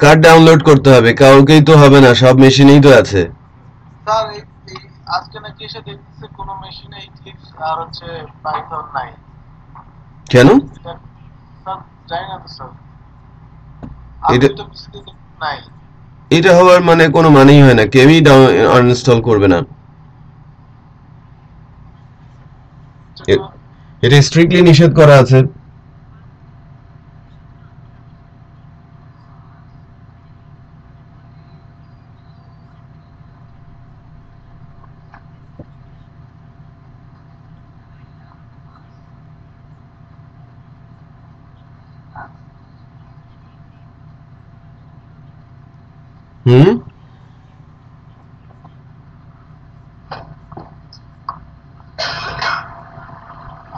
কার ডাউনলোড করতে হবে? কাউকেই তো হবে না, সব মেশিনেই তো আছে। স্যার আজকে নাকি এসে দেখতেছে কোন মেশিনে এক্লিপস আর হচ্ছে পাইথন নাই। কেন? স্যার জানি না তো স্যার, এটা তো পিসিতে নাই। এটা হওয়ার মানে কোনো মানেই হয় না, কেউই আনইনস্টল করবে না। এটা স্ট্রিক্টলি নিষেধ করা আছে।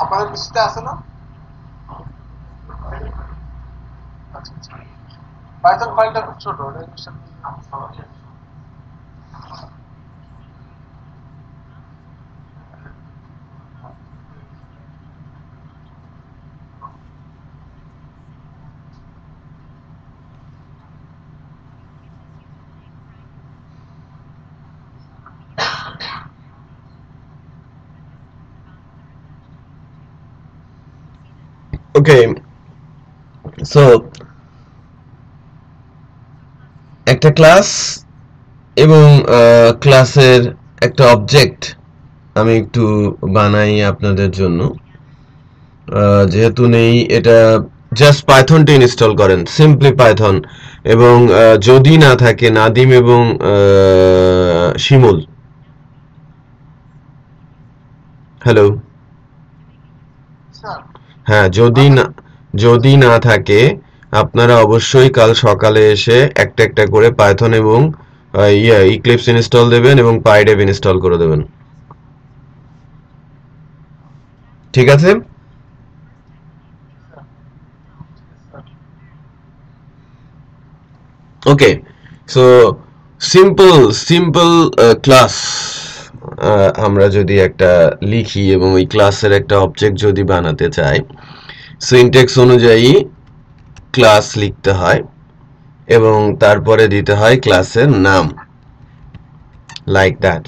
আপনাদের পিসিতে আছে না? পাইথন ফাইলটা খুব ছোট, ওকে, সো একটা ক্লাস এবং ক্লাসের একটা অবজেক্ট আমি একটু বানাই আপনাদের জন্য। যেহেতু নেই, এটা জাস্ট পাইথনটা ইনস্টল করেন, সিম্পলি পাইথন। এবং যদি না থাকে নাদিম এবং শিমুল, হ্যালো, হ্যাঁ, যদি না থাকে আপনারা অবশ্যই কাল সকালে এসে একটা একটা করে পাইথন এবং ইক্লিপস ইনস্টল দেবেন এবং পাইডেভ ইনস্টল করে দেবেন। ঠিক আছে? ওকে, সো সিম্পল ক্লাস আমরা যদি একটা লিখি এবং ওই ক্লাসের একটা অবজেক্ট যদি বানাতে চাই, সিনট্যাক্স অনুযায়ী ক্লাস লিখতে হয় এবং তারপরে দিতে হয় ক্লাসের নাম, লাইক দ্যাট।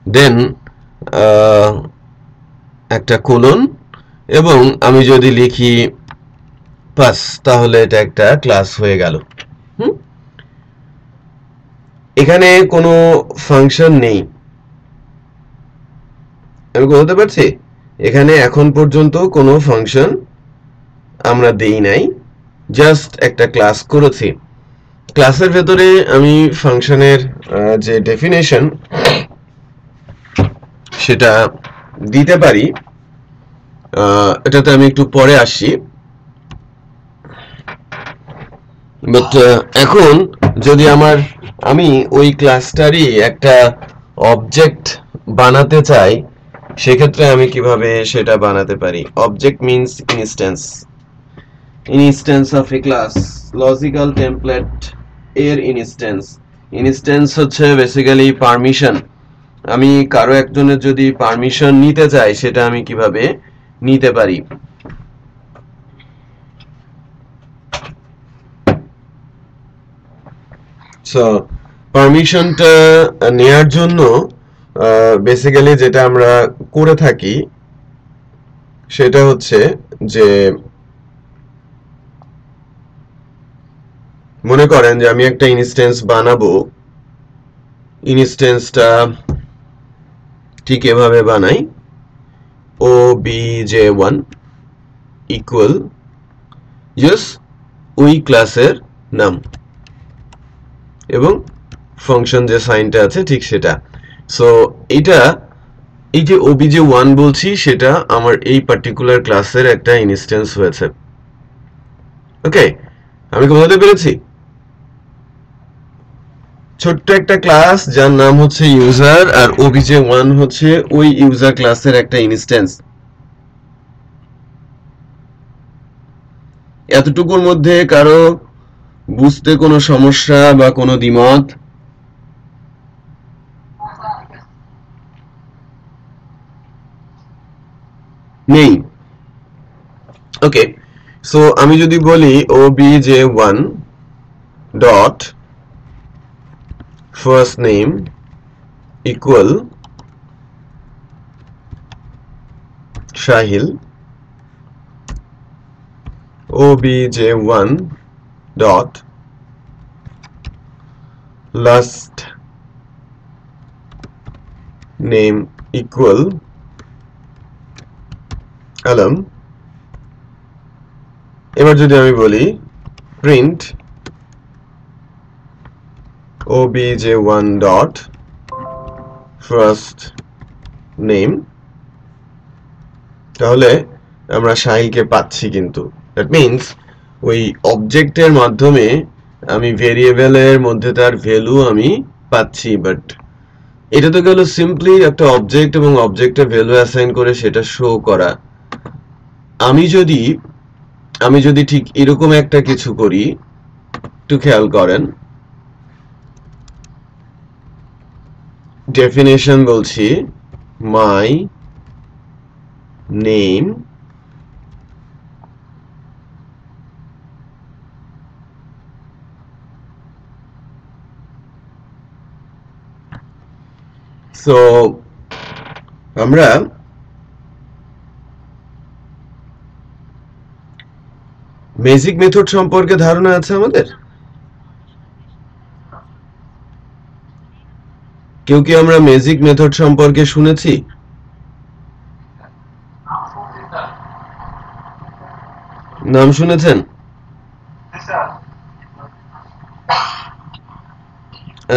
দেন একটা কোলন, এবং আমি যদি লিখি পাস, তাহলে এটা একটা ক্লাস হয়ে গেল। এখানে কোনো ফাংশন নেই, আমি বলতে পারছি এখানে এখন পর্যন্ত কোনো ফাংশন আমরা দেই নাই, জাস্ট একটা ক্লাস করেছি। ক্লাসের ভেতরে আমি ফাংশনের যে ডেফিনেশন সেটা দিতে পারি, এটাতে আমি একটু পরে আসি। বাট এখন যদি আমি ওই ক্লাসটারই একটা অবজেক্ট বানাতে চাই, সেক্ষেত্রে আমি কিভাবে সেটা বানাতে পারি? Object means instance of a class, logical template এর ইনস্ট্যান্স হচ্ছে বেসিক্যালি পারমিশন। আমি কারো একজনের যদি পারমিশন নিতে চাই, সেটা আমি কিভাবে নিতে পারি? সো পারমিশনটা নেয়ার জন্য বেসিক্যালি যেটা আমরা করে থাকি সেটা হচ্ছে যে, মনে করেন যে আমি একটা ইনস্ট্যান্স বানাবো, ইনস্ট্যান্সটা ঠিক এভাবে বানাই, obj1 ইকুয়াল জাস্ট ওই ক্লাসের নাম এবং ফাংশন যে সাইনটা আছে ঠিক সেটা। সো এটা, এই যে obj1 বলছি, সেটা আমার এই পার্টিকুলার ক্লাসের একটা ইনস্ট্যান্স হয়েছে। ওকে, আমি কি বলতে পেরেছি? ছোট্ট একটা ক্লাস যার নাম হচ্ছে ইউজার, আর obj1 হচ্ছে ওই ইউজার ক্লাসের একটা ইনস্ট্যান্স। এতটুকুর মধ্যে কারো বুঝতে কোনো সমস্যা বা কোনো দ্বিমত নেই? ওকে, সো আমি যদি বলি obj1 dot first name equal শাহিল, obj1 dot last name equal alam। এবার যদি আমি বলি print obj1 dot first name, তাহলে আমরা শাহিলকে পাচ্ছি। কিন্তু দ্যাট মিন্স ওই অবজেক্টের মাধ্যমে আমি ভেরিয়েবলের মধ্যে তার ভ্যালু আমি পাচ্ছি। বাট এটা তো গেল সিম্পলি একটা অবজেক্ট এবং অবজেক্টে ভ্যালু অ্যাসাইন করে সেটা শো করা। আমি যদি ঠিক এরকম একটা কিছু করি, একটু খেয়াল করেন, ডেফিনেশন বলছি মাই নেম সো আমরা ম্যাজিক মেথড সম্পর্কে ধারণা আছে আমাদের? কেউ কি আমরা ম্যাজিক মেথড সম্পর্কে শুনেছি? নাম শুনেছেন?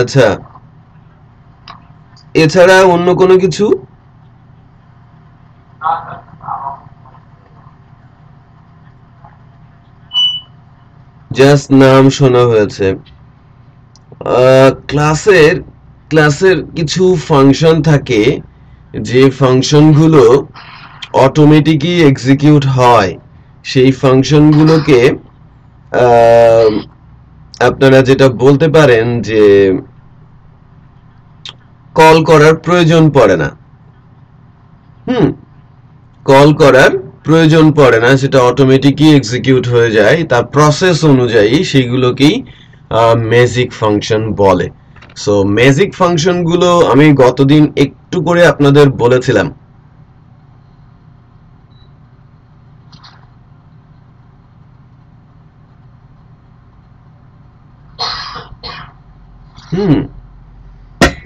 আচ্ছা, এছাড়া অন্য কোনো কিছু? জাস্ট নাম শোনা হয়েছে। ক্লাসের ক্লাসের কিছু ফাংশন থাকে যে ফাংশনগুলো অটোমেটিকই এক্সিকিউট হয়, সেই ফাংশনগুলোকে আপনারা যেটা বলতে পারেন যে কল করার প্রয়োজন পড়ে না। কল করার প্রয়োজন পড়ে না, সেটা অটোমেটিকই এক্সিকিউট হয়ে যায়, তার প্রসেস অনুযায়ী সেগুলোকেই ম্যাজিক ফাংশন বলে। সো ম্যাজিক ফাংশনগুলো আমি গতদিন একটু করে আপনাদের বলেছিলাম।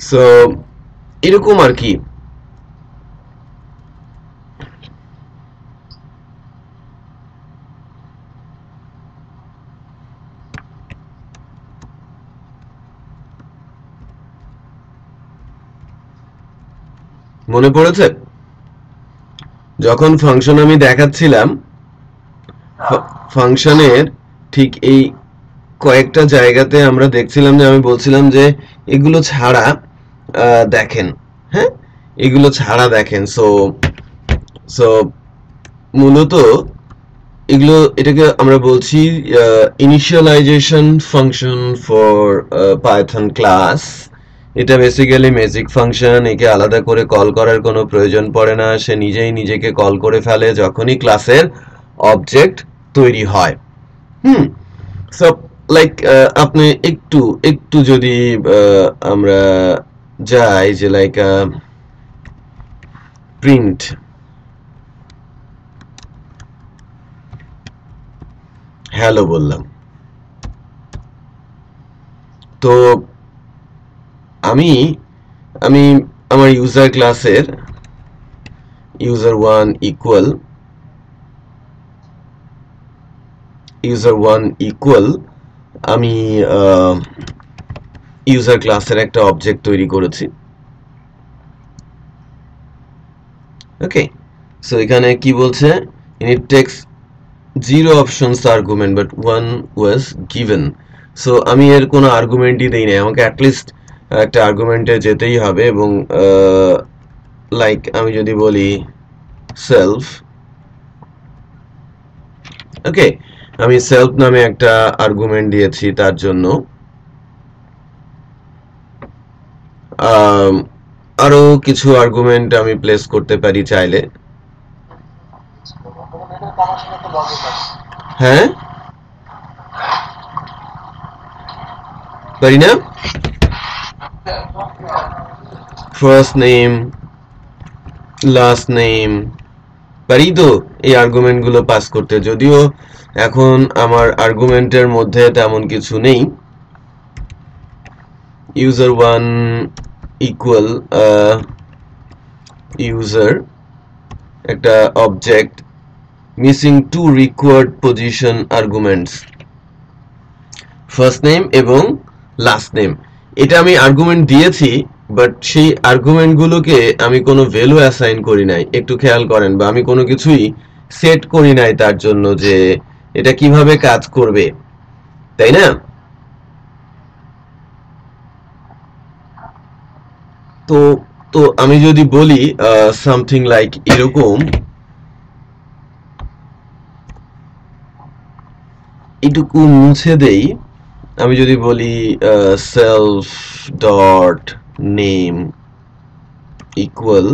সো এরকম আর কি। মনে পড়েছে যখন ফাংশন আমি দেখাচ্ছিলাম, ফাংশনের ঠিক এই কয়েকটা জায়গাতে আমরা দেখছিলাম যে আমি বলছিলাম যে এগুলো ছাড়া দেখেন, হ্যাঁ এগুলো ছাড়া দেখেন। সো সো মূলত এগুলো, এটাকে আমরা বলছি initialization function for python class. এটা বেসিক্যালি ম্যাজিক ফাংশন, একে আলাদা করে কল করার কোনো প্রয়োজন পড়ে না, সে নিজেই নিজেকে কল করে ফেলে যখনই ক্লাসের অবজেক্ট তৈরি হয়। সো লাইক আপনি একটু একটু যদি আমরা যাই যে লাইক প্রিন্ট হ্যালো বললাম, তো আমি আমি আমার ইউজার ক্লাসের user1 equal আমি ইউজার ক্লাসের একটা অবজেক্ট তৈরি করেছি। ওকে, সো এখানে কি বলছে, it takes 0 options argument but 1 was given। So আমি এর কোনো আর্গুমেন্টই দেই নাই, আমাকে অ্যাটলিস্ট একটা আর্গুমেন্টে যেতেই হবে। এবং লাইক আমি যদি বলি সেলফ, ওকে আমি সেলফ নামে একটা আর্গুমেন্ট দিয়েছি, তার জন্য আরো কিছু আর্গুমেন্ট আমি প্লেস করতে পারি চাইলে। হ্যাঁ পারি না, ফার্স্ট নেম লাস্ট নেম পারি তো এই আর্গুমেন্ট গুলো পাস করতে, যদিও এখন আমার আর্গুমেন্টের মধ্যে তেমন কিছু নেই। user1 equal user একটা object missing 2 required position arguments, first name এবং লাস্ট নেম। এটা আমি আর্গুমেন্ট দিয়েছি, বাট সেই আর্গুমেন্ট গুলোকে আমি কোনো ভ্যালু অ্যাসাইন করি নাই, একটু খেয়াল করেন, বা আমি কোনো কিছুই সেট করি নাই তার জন্য যে এটা কিভাবে কাজ করবে, তাই না? তো তো আমি যদি বলি সামথিং লাইক এরকম, এটুকু মুছে দেই, আমি যদি বলি self dot name equal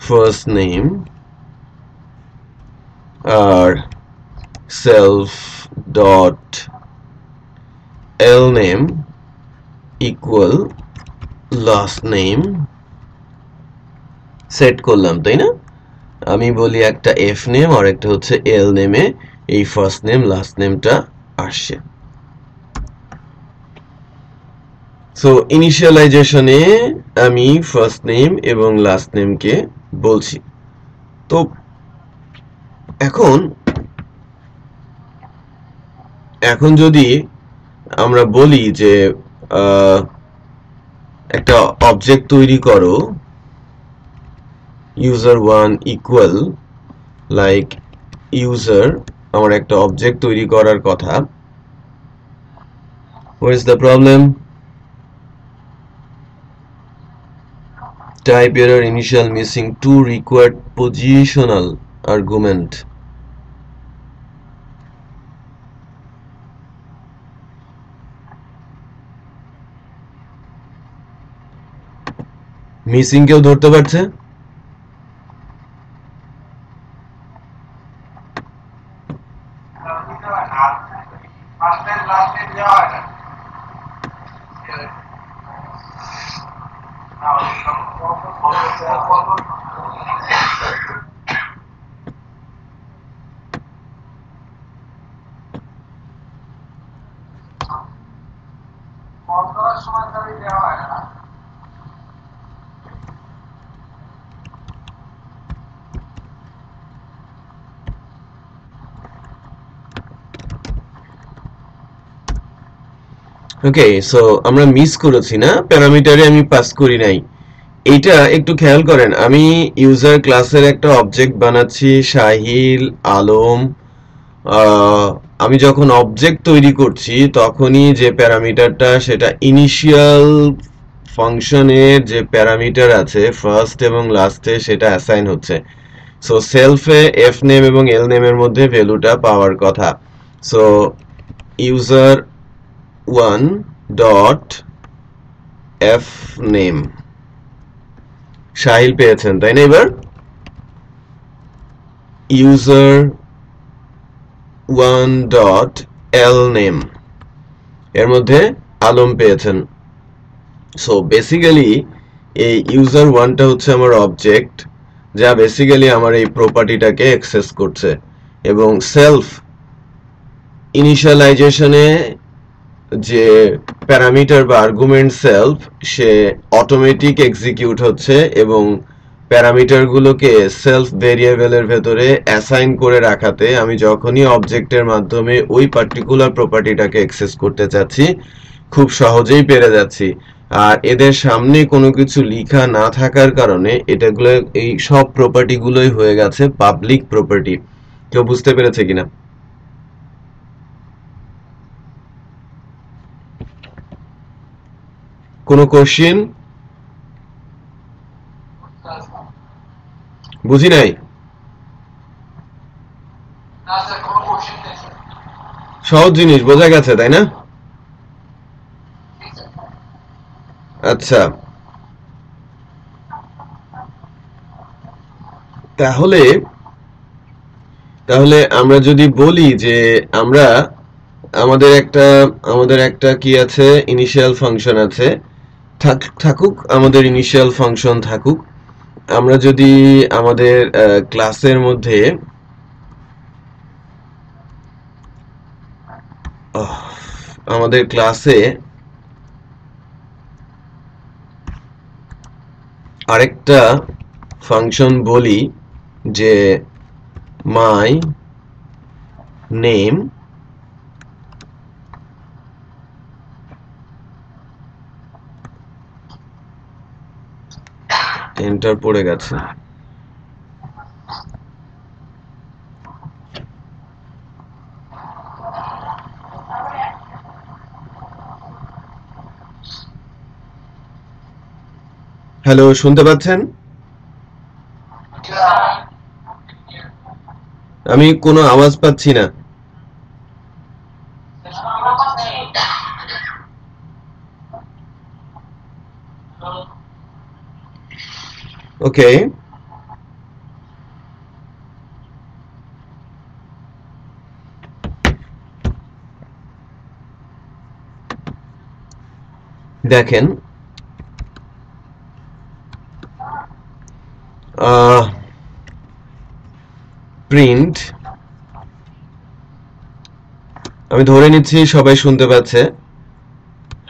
first name আর self dot L name equal last name, set করলাম, তাই না? আমি বলি একটা এফ নেম আর একটা হচ্ছে এল নেমে এই ফার্স্ট নেম লাস্ট নেমটা আসছে। সো ইনিশিয়ালাইজেশনে আমি ফার্স্ট নেম এবং লাস্ট নেমকে বলছি। তো এখন যদি আমরা বলি যে একটা অবজেক্ট তৈরি করো user1 equal লাইক ইউজার, আমার একটা অবজেক্ট তৈরি করার কথা, Where's the problem? Type error initial missing two required positional argument. Missing কেউ ধরতে পারছে? ওকে, সো আমরা মিস করেছি না, প্যারামিটারে আমি পাস করি নাই। এইটা একটু খেয়াল করেন, আমি ইউজার ক্লাসের একটা অবজেক্ট বানাচ্ছি সাহিল আলম। আমি যখন অবজেক্ট তৈরি করছি তখনই যে প্যারামিটারটা, সেটা ইনিশিয়াল ফাংশনের যে প্যারামিটার আছে ফার্স্ট এবং লাস্টে, সেটা অ্যাসাইন হচ্ছে। সো সেলফে এফ নেম এবং এল নেমের মধ্যে ভ্যালুটা পাওয়ার কথা। So user 1 dot F name Sahil পেয়েছেন, তাই না? এবার ইউজার 1 ডট এল নেম এর মধ্যে আলম পেয়েছেন। সো বেসিক্যালি এই ইউজার 1টা হচ্ছে আমার অবজেক্ট, যা বেসিক্যালি আমার এই প্রপার্টিটাকে অ্যাক্সেস করছে, এবং সেলফ ইনিশিয়ালাইজেশনে যে প্যারামিটার বা আর্গুমেন্ট সেলফ, সে অটোমেটিক এক্সিকিউট হচ্ছে এবং প্যারামিটারগুলোকে সেলফ ভেরিয়েবলের ভেতরে অ্যাসাইন করে রাখাতে আমি যখনই অবজেক্টের মাধ্যমে ওই পার্টিকুলার প্রপার্টিটাকে অ্যাক্সেস করতে চাচ্ছি খুব সহজেই পেরে যাচ্ছি। আর এদের সামনে কোনো কিছু লেখা না থাকার কারণে এটাগুলো, এই সব প্রপার্টিগুলোই হয়ে গেছে পাবলিক প্রপার্টি। কেউ বুঝতে পেরেছে কিনা? কোনো কোশ্চেন? বুঝি নাই। সহজ জিনিস বোঝা গেছে, তাই না? আচ্ছা, তাহলে আমরা যদি বলি যে আমরা আমাদের একটা কি আছে, ইনিশিয়াল ফাংশন আছে, থাকুক আমাদের ইনিশিয়াল ফাংশন থাকুক। আমরা যদি আমাদের ক্লাসের মধ্যে আমাদের ক্লাসে আরেকটা ফাংশন বলি যে মাই নেম এন্টার পড়ে গেছে। হ্যালো, শুনতে পাচ্ছেন? আমি কোনো আওয়াজ পাচ্ছি না। ওকে, দেখেন প্রিন্ট, আমি ধরে নিচ্ছি সবাই শুনতে পাচ্ছে।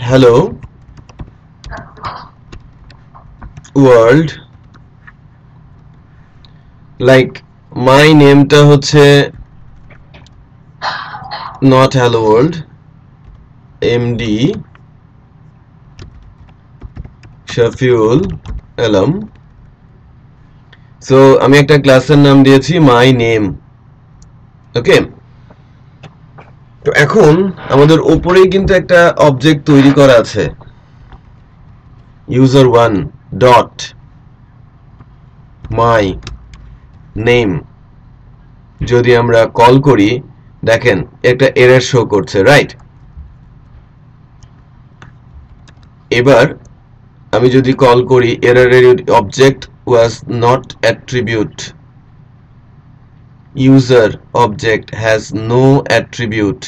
হ্যালো ওয়ার্ল্ড, লাইক মাই নেমটা হচ্ছে not hello world, MD Shafiul Alam. So আমি একটা ক্লাসের নাম দিয়েছি মাই নেম। ওকে, তো এখন আমাদের উপরেই কিন্তু একটা অবজেক্ট তৈরি করা আছে, user1 ডট মাই নেম। যদি আমরা কল করি দেখেন একটা এরর শো করছে, রাইট? এবার আমি যদি কল করি এররের object was not attribute, user object has no attribute,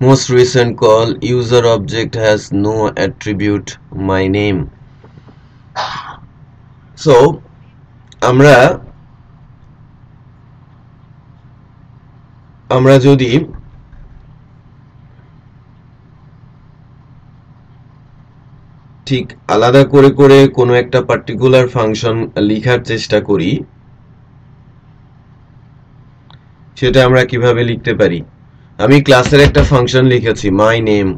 most recent call user object has no attribute my name. So আমরা যদি ঠিক আলাদা করে করে কোনো একটা পার্টিকুলার ফাংশন লেখার চেষ্টা করি, সেটা আমরা কিভাবে লিখতে পারি? আমি ক্লাসের একটা ফাংশন লিখেছি মাই নেম,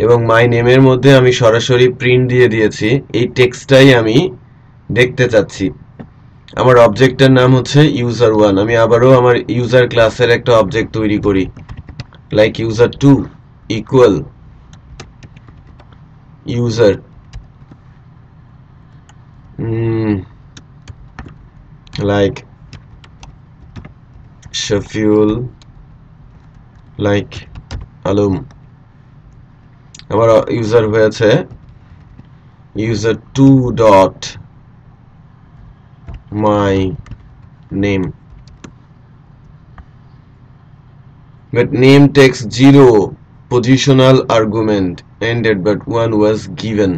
এবং মাই নেমের মধ্যে আমি সরাসরি প্রিন্ট দিয়ে দিয়েছি এই টেক্সটটাই আমি দেখতে চাচ্ছি। আমার অবজেক্টের নাম হচ্ছে user1। আমি আবারও আমার ইউজার ক্লাসের একটা অবজেক্ট তৈরি করি, like user2 equal user like Shafiul, like Alum। আমার ইউজার হয়েছে user2 dot my name, but name takes 0 positional argument ended but 1 was given।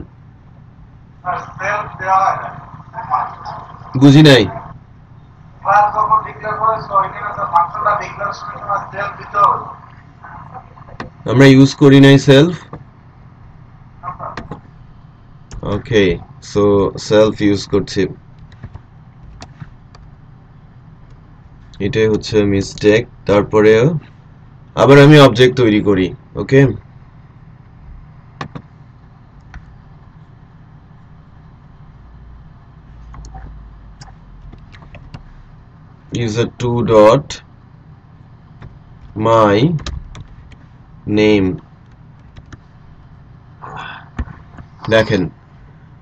বুঝি নাই। আমরা ইউজ করি নাই সেলফ। ওকে, সো সেলফ ইউজ করছি, এটাই হচ্ছে মিস্টেক। তারপরে আবার আমি অবজেক্ট তৈরি করি। ওকে, user2 dot my name। দেখেন,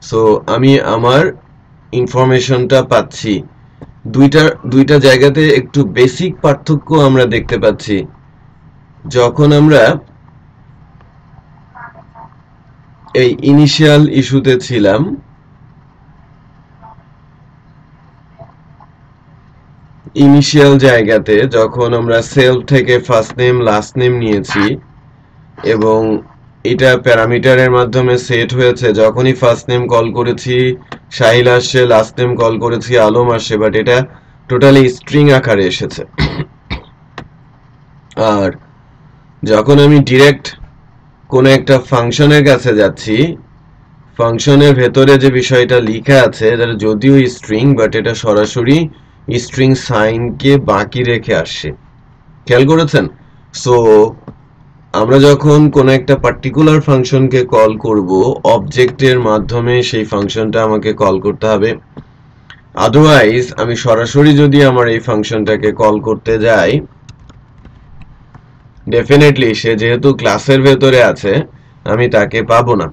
সো আমি আমার ইনফরমেশনটা পাচ্ছি। দুইটা জায়গাতে একটু বেসিক পার্থক্য আমরা দেখতে পাচ্ছি। যখন আমরা এই ইনিশিয়াল ইস্যুতে ছিলাম, ইনিশিয়াল জায়গাতে যখন আমরা সেলফ থেকে ফার্স্ট নেম লাস্ট নেম নিয়েছি এবং এটা প্যারামিটারের মাধ্যমে সেট হয়েছে, যখনই ফার্স্ট নেম কল করেছি সাহিল আসছে, লাস্ট নেম কল করেছি আলম আসছে, বাট এটা টোটালি স্ট্রিং আকারে এসেছে। আর যখন আমি ডিরেক্ট কোনো একটা ফাংশনের কাছে যাচ্ছি, ফাংশনের ভেতরে যে বিষয়টা লেখা আছে এটা যদিও স্ট্রিং, বাট এটা সরাসরি স্ট্রিং সাইনকে বাকি রেখে আসছে। খেয়াল করেছেন? সো আমরা যখন কোনো একটা পার্টিকুলার ফাংশনকে কল করব, অবজেক্টের মাধ্যমে সেই ফাংশনটা আমাকে কল করতে হবে। আদারওয়াইজ আমি সরাসরি যদি আমার এই ফাংশনটাকে কল করতে যাই, ডেফিনেটলি সে যেহেতু ক্লাসের ভেতরে আছে আমি তাকে পাবো না।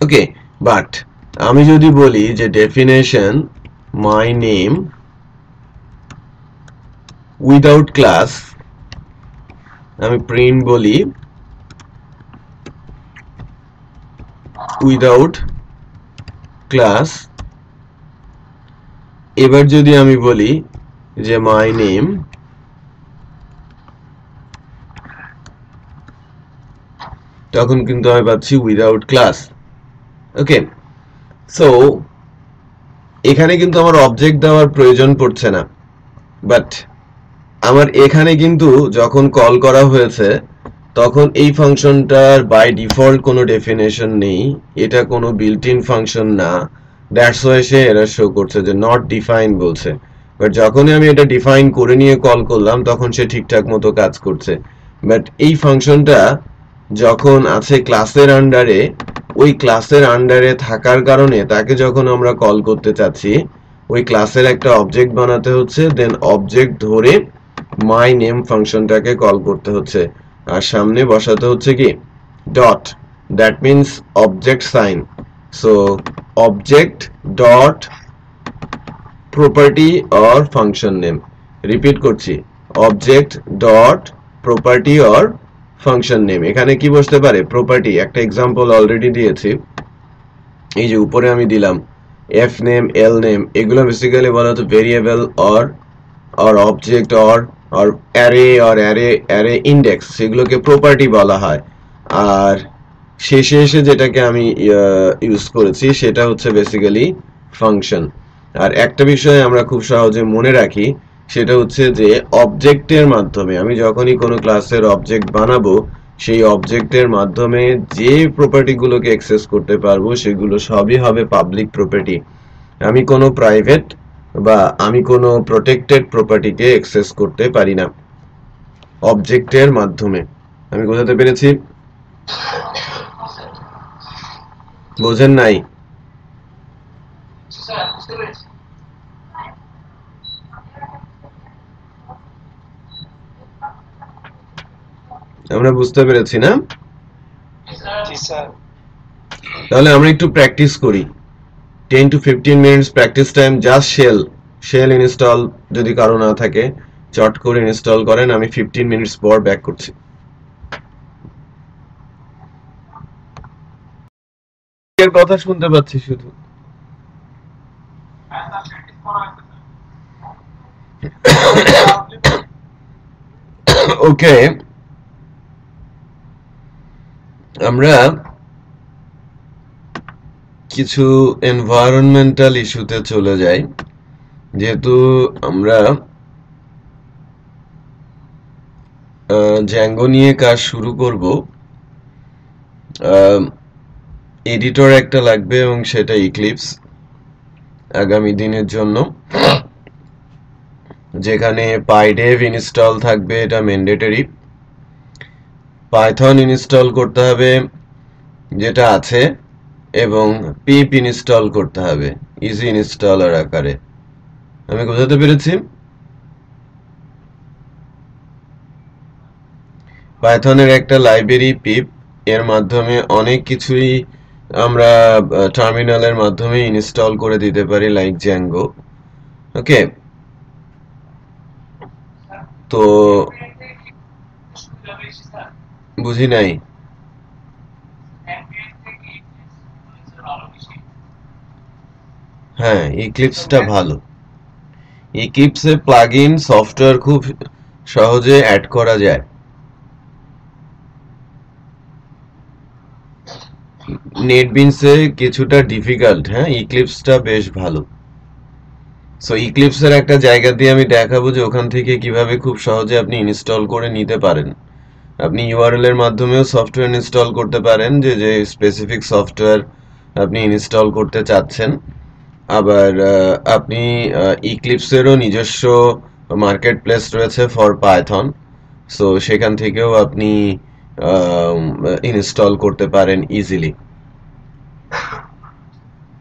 ওকে, বাট আমি যদি বলি যে definition my name without class, আমি প্রিন্ট বলি without class। এবার যদি আমি বলি যে my name, তখন কিন্তু আমি পাচ্ছি উইদাউট ক্লাস। ওকে, সো এখানে কিন্তু আমার অবজেক্ট দেওয়ার প্রয়োজন পড়ছে না, বাট আমার এখানে কিন্তু যখন কল করা হয়েছে তখন এই ফাংশনটার বাই ডিফল্ট কোনো ডেফিনেশন নেই, এটা কোনো বিল্ট ইন ফাংশন না, that's why say error show করছে যে নট ডিফাইন বলছে। বাট যখনই আমি এটা ডিফাইন করে নিয়ে কল করলাম তখন সে ঠিকঠাক মতো কাজ করছে। বাট এই ফাংশনটা যখন আছে ক্লাসের আন্ডারে, ওই ক্লাসের আন্ডারে থাকার কারণে তাকে যখন আমরা কল করতে চাচ্ছি ওই ক্লাসের একটা অবজেক্ট বানাতে হচ্ছে, দেন অবজেক্ট ধরে মাই নেম ফাংশনটাকে কল করতে হচ্ছে, আর সামনে বসাতে হচ্ছে কি dot, that means object sign. So object dot property or function name, repeat করছি, object dot property or function name. এখানে কি বসতে পারে, প্রপার্টি, একটা এক্সাম্পল অলরেডি দিয়েছি, এই যে উপরে আমি দিলাম এফ নেম, এল নেম, এগুলো বেসিক্যালি বলা হতো variable or object or array array index, সেগুলোকে প্রপার্টি বলা হয়। আর শেষে এসে যেটাকে আমি ইউজ করেছি সেটা হচ্ছে বেসিক্যালি ফাংশন। আর একটা বিষয় আমরা খুব সহজে মনে রাখি, সেটা হচ্ছে যে অবজেক্টের মাধ্যমে আমি যখনই কোনো ক্লাসের অবজেক্ট বানাবো, সেই অবজেক্টের মাধ্যমে যে প্রপার্টিগুলোকে অ্যাক্সেস করতে পারবো সেগুলো সবই হবে পাবলিক প্রপার্টি। আমি কোনো প্রাইভেট বা আমি কোনো প্রোটেক্টেড প্রপার্টিকে অ্যাক্সেস করতে পারি না অবজেক্টের মাধ্যমে। আমি বোঝাতে পেরেছি? বোঝেন নাই? স্যার বুঝতে পেরেছি। আমরা বুঝতে পেরেছি না? জি স্যার। তাহলে আমরা একটু প্র্যাকটিস করি, 10 to 15 minutes practice time, just shell install যদি কারো না থাকে চট করে ইনস্টল করেন, আমি 15 মিনিটস পর ব্যাক করছি। এর কথা শুনতে পাচ্ছি শুধু। ওকে, আমরা কিছু এনভায়রনমেন্টাল ইস্যুতে চলে যাই। যেহেতু আমরা জ্যাঙ্গো নিয়ে কাজ শুরু করব, এডিটর একটা লাগবে এবং সেটা ইক্লিপস আগামী দিনের জন্য, যেখানে পাইডেভ ইনস্টল থাকবে, এটা ম্যান্ডেটরি। পাইথন ইনস্টল করতে হবে যেটা আছে, এবং পিপ ইনস্টল করতে হবে ইজি ইনস্টলার আকারে। আমি বোঝাতে পেরেছি? পাইথনের একটা লাইব্রেরি পিপ, এর মাধ্যমে অনেক কিছুই আমরা টার্মিনালের মাধ্যমে ইনস্টল করে দিতে পারি, লাইক জ্যাঙ্গো। ওকে, তো বুঝি নাই। হ্যাঁ, ইক্লিপসটা ভালো। ইক্লিপসে প্লাগইন সফটওয়্যার খুব সহজে অ্যাড করা যায়। নেটবিনসে কিছুটা ডিফিকাল্ট, হ্যাঁ ইক্লিপসটা বেশ ভালো। সো ইক্লিপসের একটা জায়গা দিয়ে আমি দেখাবো যে ওখান থেকে কিভাবে খুব সহজে আপনি ইনস্টল করে নিতে পারেন। আপনি ইউআরএল এর মাধ্যমেও সফটওয়্যার ইনস্টল করতে পারেন, যে যে স্পেসিফিক সফটওয়্যার আপনি ইনস্টল করতে চাচ্ছেন। আবার আপনি ইক্লিপসেরও নিজস্ব মার্কেট প্লেস রয়েছে ফর পাইথন, সো সেখান থেকেও আপনি ইনস্টল করতে পারেন ইজিলি।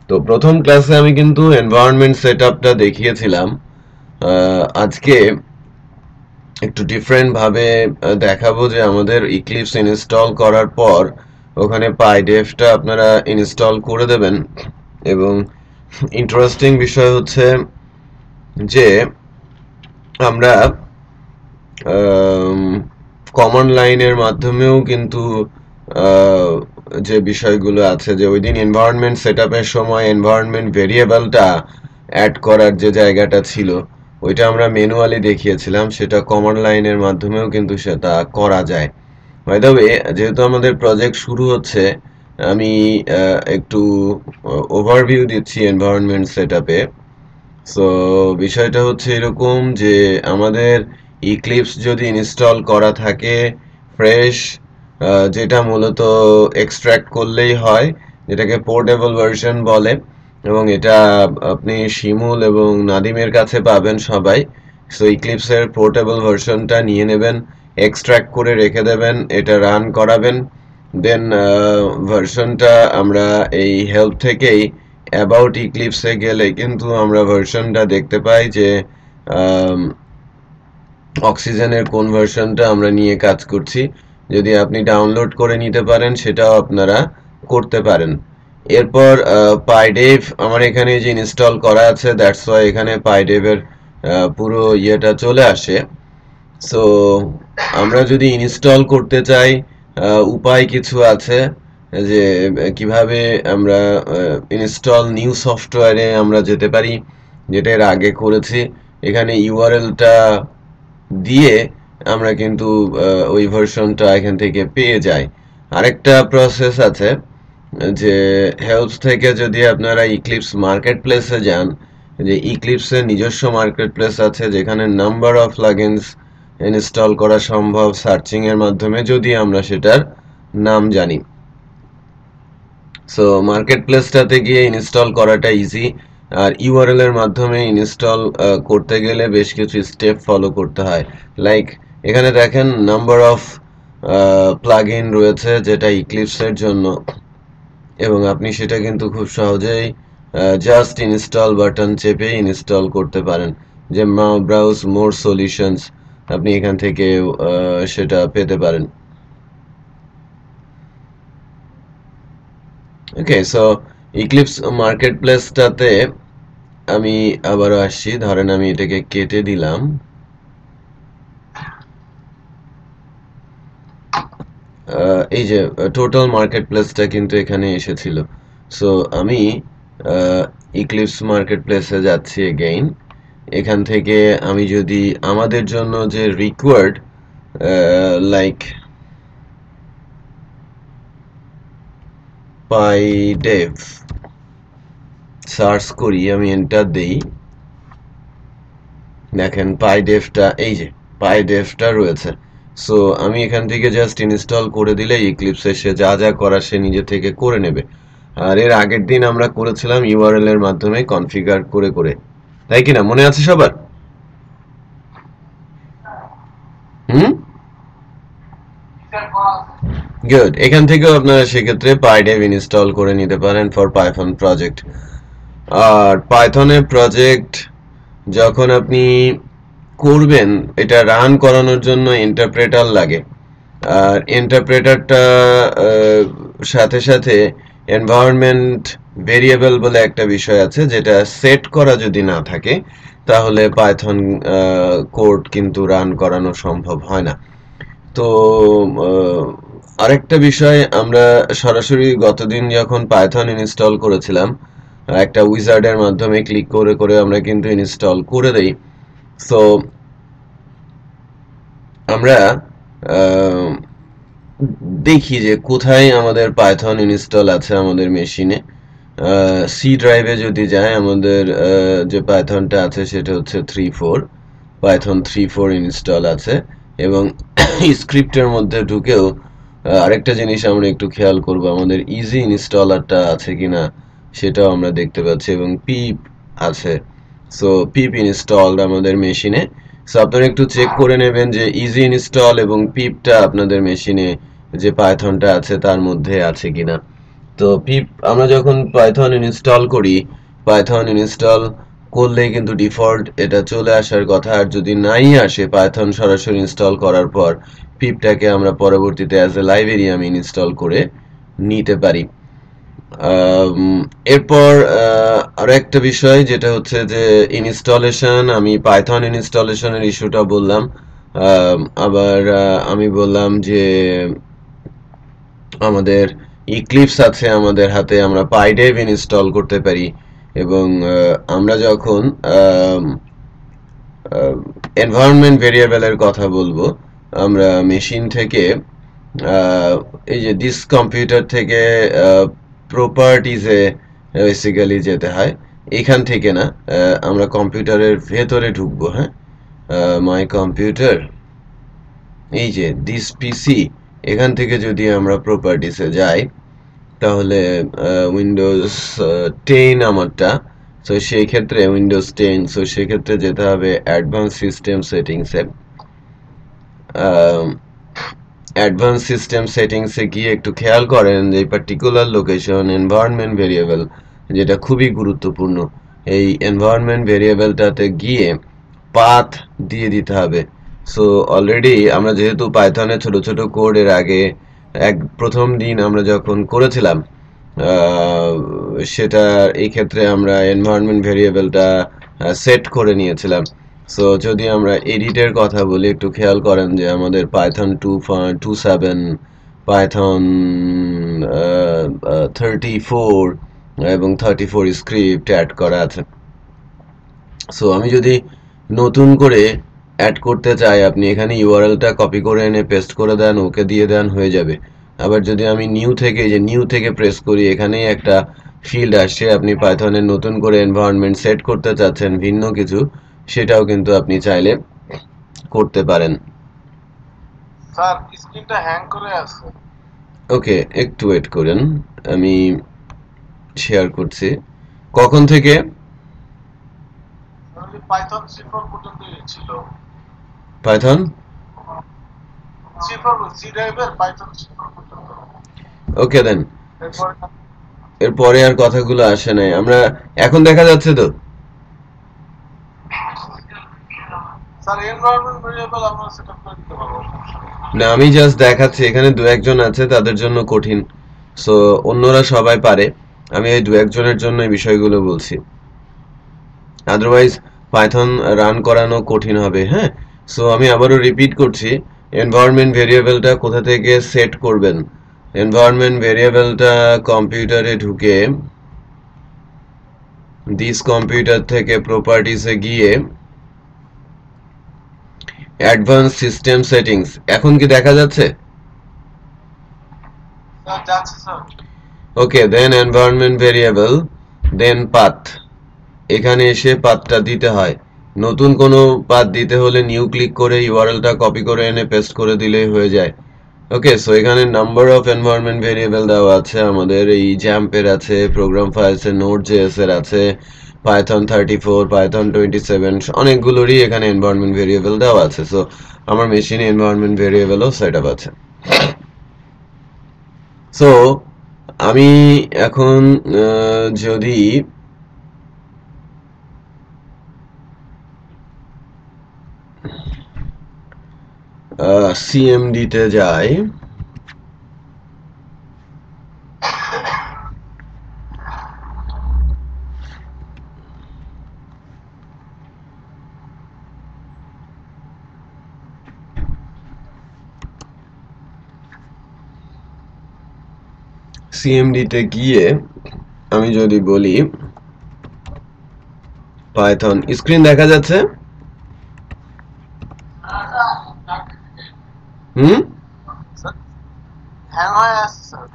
তো প্রথম ক্লাসে আমি কিন্তু এনভায়রনমেন্ট সেটআপটা দেখিয়েছিলাম, আজকে একটু ডিফারেন্ট ভাবে দেখাবো যে আমাদের ইক্লিপস ইনস্টল করার পর ওখানে পাইডেফটা আপনারা ইনস্টল করে দেবেন। এবং ইন্টারেস্টিং বিষয় হচ্ছে যে আমরা কমন লাইনের মাধ্যমেও কিন্তু যে বিষয়গুলো আছে, যে ওই দিন এনভায়রনমেন্ট সেটআপের সময় এনভায়রনমেন্ট ভেরিয়েবলটা অ্যাড করার যে জায়গাটা ছিল ওইটা আমরা ম্যানুয়ালি দেখিয়েছিলাম, সেটা কমন লাইনের মাধ্যমেও কিন্তু সেটা করা যায়। বাই দ্য ওয়ে, যেহেতু আমাদের প্রজেক্ট শুরু হচ্ছে, আমি একটু ওভারভিউ দিচ্ছি এনভায়রনমেন্ট সেটআপে। সো বিষয়টা হচ্ছে এরকম যে আমাদের ইক্লিপস যদি ইনস্টল করা থাকে ফ্রেশ, যেটা মূলত এক্সট্র্যাক্ট করলেই হয়, যেটাকে পোর্টেবল ভার্সন বলে, এবং এটা আপনি শিমুল এবং নাদিমের কাছে পাবেন সবাই। সো ইক্লিপসের পোর্টেবল ভার্সনটা নিয়ে নেবেন, এক্সট্র্যাক্ট করে রেখে দেবেন, এটা রান করাবেন, দেন ভার্সনটা আমরা এই হেল্প থেকেই অ্যাবাউট ইক্লিপসে গেলে কিন্তু আমরা ভার্সনটা দেখতে পাই যে অক্সিজেনের কোন ভার্সনটা আমরা নিয়ে কাজ করছি। যদি আপনি ডাউনলোড করে নিতে পারেন সেটাও আপনারা করতে পারেন। এরপর পাইডেভ আমার এখানে যে ইনস্টল করা আছে, দ্যাটস ওয়াই এখানে পাইডেভের পুরো ইয়েটা চলে আসে। সো আমরা যদি ইনস্টল করতে চাই, উপায় কিছু আছে যে কিভাবে আমরা ইনস্টল নিউ সফটওয়্যারে আমরা যেতে পারি, যেটা এর আগে করেছি। এখানে ইউআরএলটা দিয়ে আমরা কিন্তু ওই ভার্সনটা এখান থেকে পেয়ে যাই। আরেকটা প্রসেস আছে যে হেল্প থেকে যদি আপনারা ইক্লিপস মার্কেট প্লেসে যান, যে ইক্লিপসের নিজস্ব মার্কেট প্লেস আছে যেখানে নাম্বার অফ প্লাগইনস ইনস্টল করা সম্ভব সার্চিং এর মাধ্যমে, যদি আমরা সেটার নাম জানি। সো মার্কেট প্লেসটাতে গিয়ে ইনস্টল করাটা ইজি, আর ইউআরএল এর মাধ্যমে ইনস্টল করতে গেলে বেশ কিছু স্টেপ ফলো করতে হয়। লাইক এখানে দেখেন নাম্বার অফ প্লাগইন রয়েছে যেটা ইক্লিপসের জন্য, এবং আপনি সেটা কিন্তু খুব সহজেই জাস্ট ইনস্টল বাটন চেপে ইনস্টল করতে পারেন। যে ব্রাউজ মোর সলিউশনস, আপনি এখান থেকে সেটা পেতে পারেন। ওকে, সো ইক্লিপস মার্কেট প্লেসটাতে আমি আবারও আসছি। ধরেন আমি এটাকে কেটে দিলাম। এই যে টোটাল মার্কেট প্লেসটা কিন্তু এখানে এসেছিল। সো আমি ইক্লিপস মার্কেট প্লেসে যাচ্ছি এগেইন। এখান থেকে আমি যদি আমাদের জন্য যে রিকোয়ার্ড লাইক পাইডেভ সার্চ করি, আমি এন্টার দেই, দেখেন পাইডেভটা, এই যে পাইডেভটা রয়েছে। সো আমি এখান থেকে জাস্ট ইনস্টল করে দিলে ইক্লিপসে সে যা যা করার সে নিজে থেকে করে নেবে। আর এর আগের দিন আমরা করেছিলাম ইউআরএল এর মাধ্যমে কনফিগার করে করে, তাই কিনা মনে আছে সবার? গুড। এখান থেকেও আপনারা সেক্ষেত্রে পাইডেভ ইনস্টল করে নিতে পারেন ফর পাইথন প্রজেক্ট। আর পাইথনের প্রজেক্ট যখন আপনি করবেন, এটা রান করানোর জন্য ইন্টারপ্রেটার লাগে। আর ইন্টারপ্রেটারটা সাথে সাথে এনভায়রনমেন্ট ভেরিয়েবল বলে একটা বিষয় আছে, যেটা সেট করা যদি না থাকে তাহলে পাইথন কোড কিন্তু রান করানো সম্ভব হয় না। তো আরেকটা বিষয়, আমরা সরাসরি গতদিন যখন পাইথন ইনস্টল করেছিলাম একটা উইজার্ডের মাধ্যমে ক্লিক করে করে আমরা কিন্তু ইনস্টল করে দেই। সো আমরা দেখি যে কোথায় আমাদের পাইথন ইনস্টল আছে আমাদের মেশিনে। সি ড্রাইভে যদি যায়, আমাদের যে পাইথনটা আছে সেটা হচ্ছে 3.4, পাইথন 3.4 ইনস্টল আছে। এবং স্ক্রিপ্টের মধ্যে ঢুকেও আরেকটা জিনিস আমরা একটু খেয়াল করব, আমাদের ইজি ইনস্টলারটা আছে কিনা সেটাও আমরা দেখতে পাচ্ছি, এবং পিপ আছে। সো পিপ ইনস্টলড আমাদের মেশিনে। সো আপনারা একটু চেক করে নেবেন যে ইজি ইনস্টল এবং পিপটা আপনাদের মেশিনে যে পাইথনটা আছে তার মধ্যে আছে কিনা। তো পিপ আমরা যখন পাইথন ইনস্টল করি, পাইথন ইনস্টল করলেই কিন্তু ডিফল্ট এটা চলে আসার কথা। আর যদি নাই আসে, পাইথন সরাসরি ইনস্টল করার পর পিপটাকে আমরা পরবর্তীতে অ্যাজ এ লাইব্রেরি আমি ইনস্টল করে নিতে পারি। এরপর আরো একটা বিষয় যেটা হচ্ছে যে ইনস্টলেশন, আমি পাইথন ইনস্টলেশনের ইস্যুটা বললাম। আবার আমি বললাম যে আমাদের ইক্লিপস আছে আমাদের হাতে, আমরা পাইডেভ ইনস্টল করতে পারি। এবং আমরা যখন এনভায়রনমেন্ট ভেরিয়েবলের কথা বলবো, আমরা মেশিন থেকে এই যে দিস কম্পিউটার থেকে প্রপার্টিজে বেসিক্যালি যেতে হয়। এখান থেকে না, আমরা কম্পিউটারের ভেতরে ঢুকবো। হ্যাঁ, মাই কম্পিউটার, এই যে দিস পিসি, এখান থেকে যদি আমরা প্রপার্টিসে যাই তাহলে উইন্ডোজ 10 আমারটা। সো সেই ক্ষেত্রে উইন্ডোজ 10, সো সেক্ষেত্রে যেতে হবে অ্যাডভান্স সিস্টেম সেটিংসে। অ্যাডভান্স সিস্টেম সেটিংসে গিয়ে একটু খেয়াল করেন যে পার্টিকুলার লোকেশন এনভায়রনমেন্ট ভেরিয়েবল যেটা খুবই গুরুত্বপূর্ণ। এই এনভায়রনমেন্ট ভেরিয়েবলটাতে গিয়ে পাথ দিয়ে দিতে হবে। সো অলরেডি আমরা যেহেতু পাইথনে ছোট ছোট কোড এর আগে প্রথম দিন আমরা যখন করেছিলাম, সেটা এই ক্ষেত্রে আমরা এনভায়রনমেন্ট ভেরিয়েবলটা সেট করে নিয়েছিলাম। সো যদি আমরা এডিটের কথা বলি, একটু খেয়াল করেন যে আমাদের পাইথন 2.27, পাইথন 34 এবং 34 স্ক্রিপ্ট অ্যাড করা আছে। সো আমি যদি নতুন করে অ্যাড করতে চাই, আপনি এখানে ইউআরএলটা কপি করে এনে পেস্ট করে দেন, ওকে দিয়ে দেন, হয়ে যাবে। আবার যদি আমি নিউ থেকে প্রেস করি, এখানেই একটা ফিল্ড আসছে, আপনি পাইথনের নতুন করে এনভায়রনমেন্ট সেট করতে চাচ্ছেন ভিন্ন কিছু, সেটাও কিন্তু আপনি চাইলে করতে পারেন। স্যার স্ক্রিনটা হ্যাং করে আছে। ওকে, একটু ওয়েট করেন, আমি শেয়ার করছি। কখন থেকে? পাইথন 3.4 পর্যন্ত ছিল। পাইথন 3.4 সি ড্রাইভের পাইথন 3.4 পর্যন্ত। ওকে দেন, এরপর এরপরে আর কথাগুলো আসে নাই। আমরা এখন দেখা যাচ্ছে তো? স্যার এনভায়রনমেন্ট ভেরিয়েবল আমরা সেটআপ করে দিতে পারবো। না, আমি জাস্ট দেখাচ্ছি, এখানে দু একজন আছে তাদের জন্য কঠিন। সো অন্যরা সবাই পারে, আমি এই দু একজনের জন্য এই বিষয়গুলো বলছি। আদারওয়াইজ পাইথন রান করানো কঠিন হবে। হ্যাঁ, সো আমি আবারও রিপিট করছি, এনভায়রনমেন্ট ভেরিয়েবলটা কোথা থেকে সেট করবেন। এনভায়রনমেন্ট ভেরিয়েবলটা কম্পিউটারে ঢুকে দিস কম্পিউটার থেকে প্রপার্টিসে গিয়ে অ্যাডভান্স সিস্টেম সেটিংস, এখন কি দেখা যাচ্ছে? স্যার যাচ্ছে স্যার। ওকে, দেন এনভায়রনমেন্ট ভেরিয়েবল, দেন পাথ। এখানে এসে পাথটা দিতে হয়। নতুন কোনো পাথ দিতে হলে নিউ ক্লিক করে ইউআরএলটা কপি করে এনে পেস্ট করে দিলেই হয়ে যায়। ওকে, সো এখানে নাম্বার অফ এনভায়রনমেন্ট ভেরিয়েবল দেওয়া আছে আমাদের, এই জ্যাম্পের আছে, প্রোগ্রাম ফাইলসের, নোড জেএস এর আছে, পাইথন 34, পাইথন 27, অনেকগুলোরই এখানে এনভায়রনমেন্ট ভেরিয়েবল দেওয়া আছে। সো আমার মেশিনে এনভায়রনমেন্ট ভেরিয়েবলও সেট আপ আছে। সো আমি এখন যদি সিএমডিতে যাই, সিএমডিতে গিয়ে আমি যদি বলি পাইথন, স্ক্রিন দেখা যাচ্ছে? হুম, হ্যাং হয়ে আছে স্যার।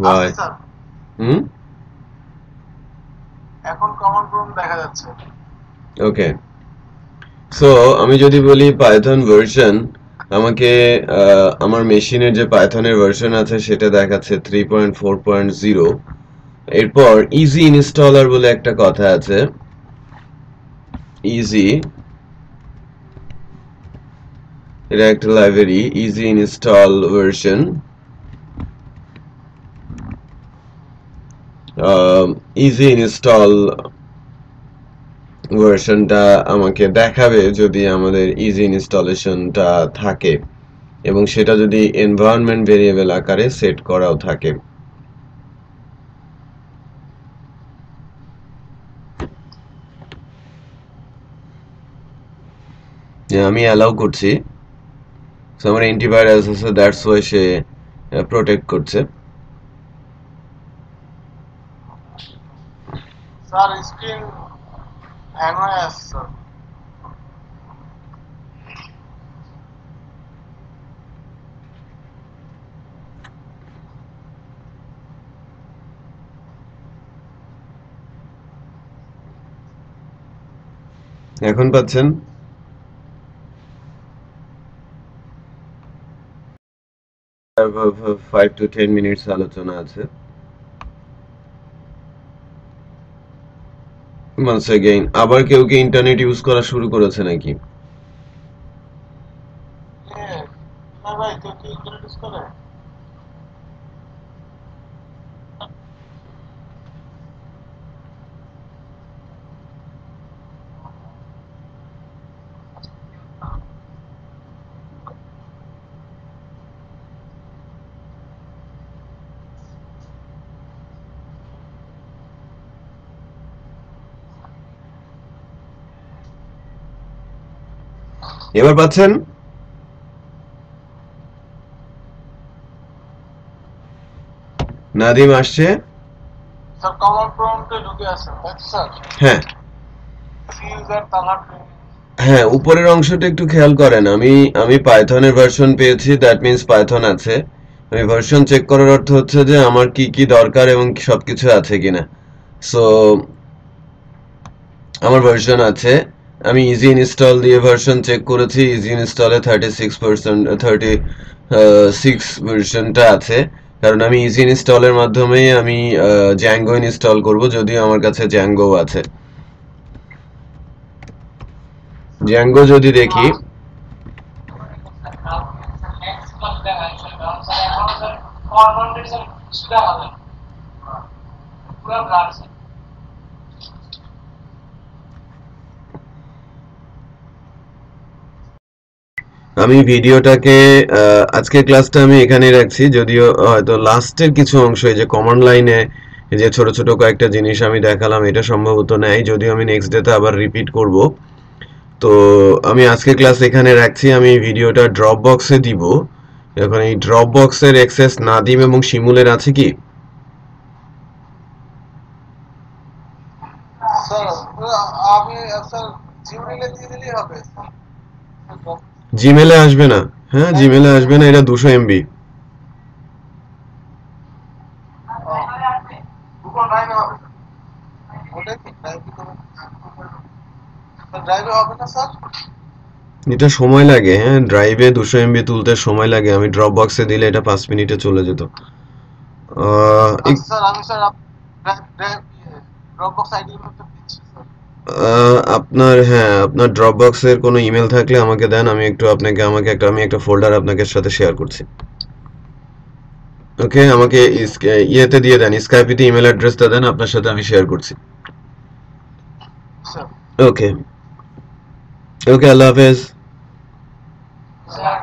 ওয়াই? আছে স্যার, হুম, এখন কমান্ড প্রম্পট দেখা যাচ্ছে। ওকে। সো আমি যদি বলি পাইথন ভার্সন, আমাকে আমার মেশিনের যে পাইথনের ভার্সন আছে সেটা দেখাচ্ছে 3.4.0। এরপর ইজি ইনস্টলার বলে একটা কথা আছে, ইজি, এটা একটা library, easy install version. Easy install ভার্সনটা আমাকে দেখাবে যদি আমাদের ইজি ইনস্টলেশনটা থাকে এবং সেটা যদি এনভায়রনমেন্ট ভেরিয়েবল আকারে সেট করাও থাকে। আমি অ্যালাউ করছি, সো আমার অ্যান্টিভাইরাস আছে, দ্যাটস ওয়াই সে প্রোটেক্ট করছে। স্যার স্ক্রিন হ্যাং হয়ে আছে স্যার। এখন পাচ্ছেন? 5 to 10 মিনিটস আলোচনা আছে। once again, আবার কেউ কি ইন্টারনেট ইউজ করা শুরু করেছে নাকি? ভাই কেউ কি ইন্টারনেট ইউজ করে? এবার পাচ্ছেন? নাদিম আসছে? স্যার কমন প্রম্পটে ঢুকে আছে তাই তো স্যার? হ্যাঁ ইউজার তালহাট হ্যাঁ, উপরের অংশটা একটু খেয়াল করেন। আমি পাইথনের ভার্সন পেয়েছি, দ্যাট মিন্স পাইথন আছে। আমি ভার্সন চেক করার অর্থ হচ্ছে যে আমার কি কি দরকার এবং সবকিছু আছে কিনা। সো আমার ভার্সন আছে। আমি ইজি ইনস্টল দিয়ে ভার্সন চেক করেছি, ইজি ইনস্টলে 36 ভার্সনটা আছে। কারণ আমি ইজি ইনস্টলের মাধ্যমেই আমি জ্যাঙ্গো ইনস্টল করব, যদিও আমার কাছে জ্যাঙ্গো আছে। জ্যাঙ্গো যদি দেখি, নেক্সট ক্লাস দেখা আসলে কারণ স্যার এখন স্যার ফরম্যাটেড স্যার কিছু দেখা যায় পুরো ব্লাড স্যার আমি ভিডিওটাকে আজকের ক্লাসটা আমি এখানেই রাখছি, যদিও হয়তো লাস্টের কিছু অংশ এই যে কমান্ড লাইনে যে ছোট ছোট কয়েকটা জিনিস আমি দেখালাম এটা সম্ভবত নেই, যদিও আমি নেক্সট ডেতে আবার রিপিট করব। তো আমি আজকের ক্লাস এখানে রাখছি, আমি ভিডিওটা ড্রপ বক্সে দিব। এখন এই ড্রপ বক্সের অ্যাক্সেস নাদিম এবং শিমুলের আছে কি? স্যার আমি স্যার জিমেইলে দিয়ে দিলেই হবে স্যার। জিমেলে আসবে না? হ্যাঁ, জিমেলে আসবে না, এটা 200 এমবি। গুগল ড্রাইভে হবে ওটা কি ড্রাইভে করবেন? ড্রাইভে হবে না স্যার? এটা সময় লাগে, হ্যাঁ, ড্রাইভে 200 এমবি তুলতে সময় লাগে। আমি ড্রপ বক্সে দিলে এটা 5 মিনিটে চলে যেত। আচ্ছা স্যার আমি স্যার ড্রপবক্স আইডি মধ্যে দিচ্ছি স্যার। আপনার, হ্যাঁ, আপনার ড্রপ বক্সের কোনো ইমেল থাকলে আমাকে দেন, আমি একটু আপনাকে আমি একটা ফোল্ডার আপনাকে সাথে শেয়ার করছি। ওকে, আমাকে ইয়েতে দিয়ে দেন, স্কাইপিতে ইমেল অ্যাড্রেসটা দেন, আপনার সাথে আমি শেয়ার করছি। স্যার ওকে ওকে, আল্লাহ হাফেজ। স্যার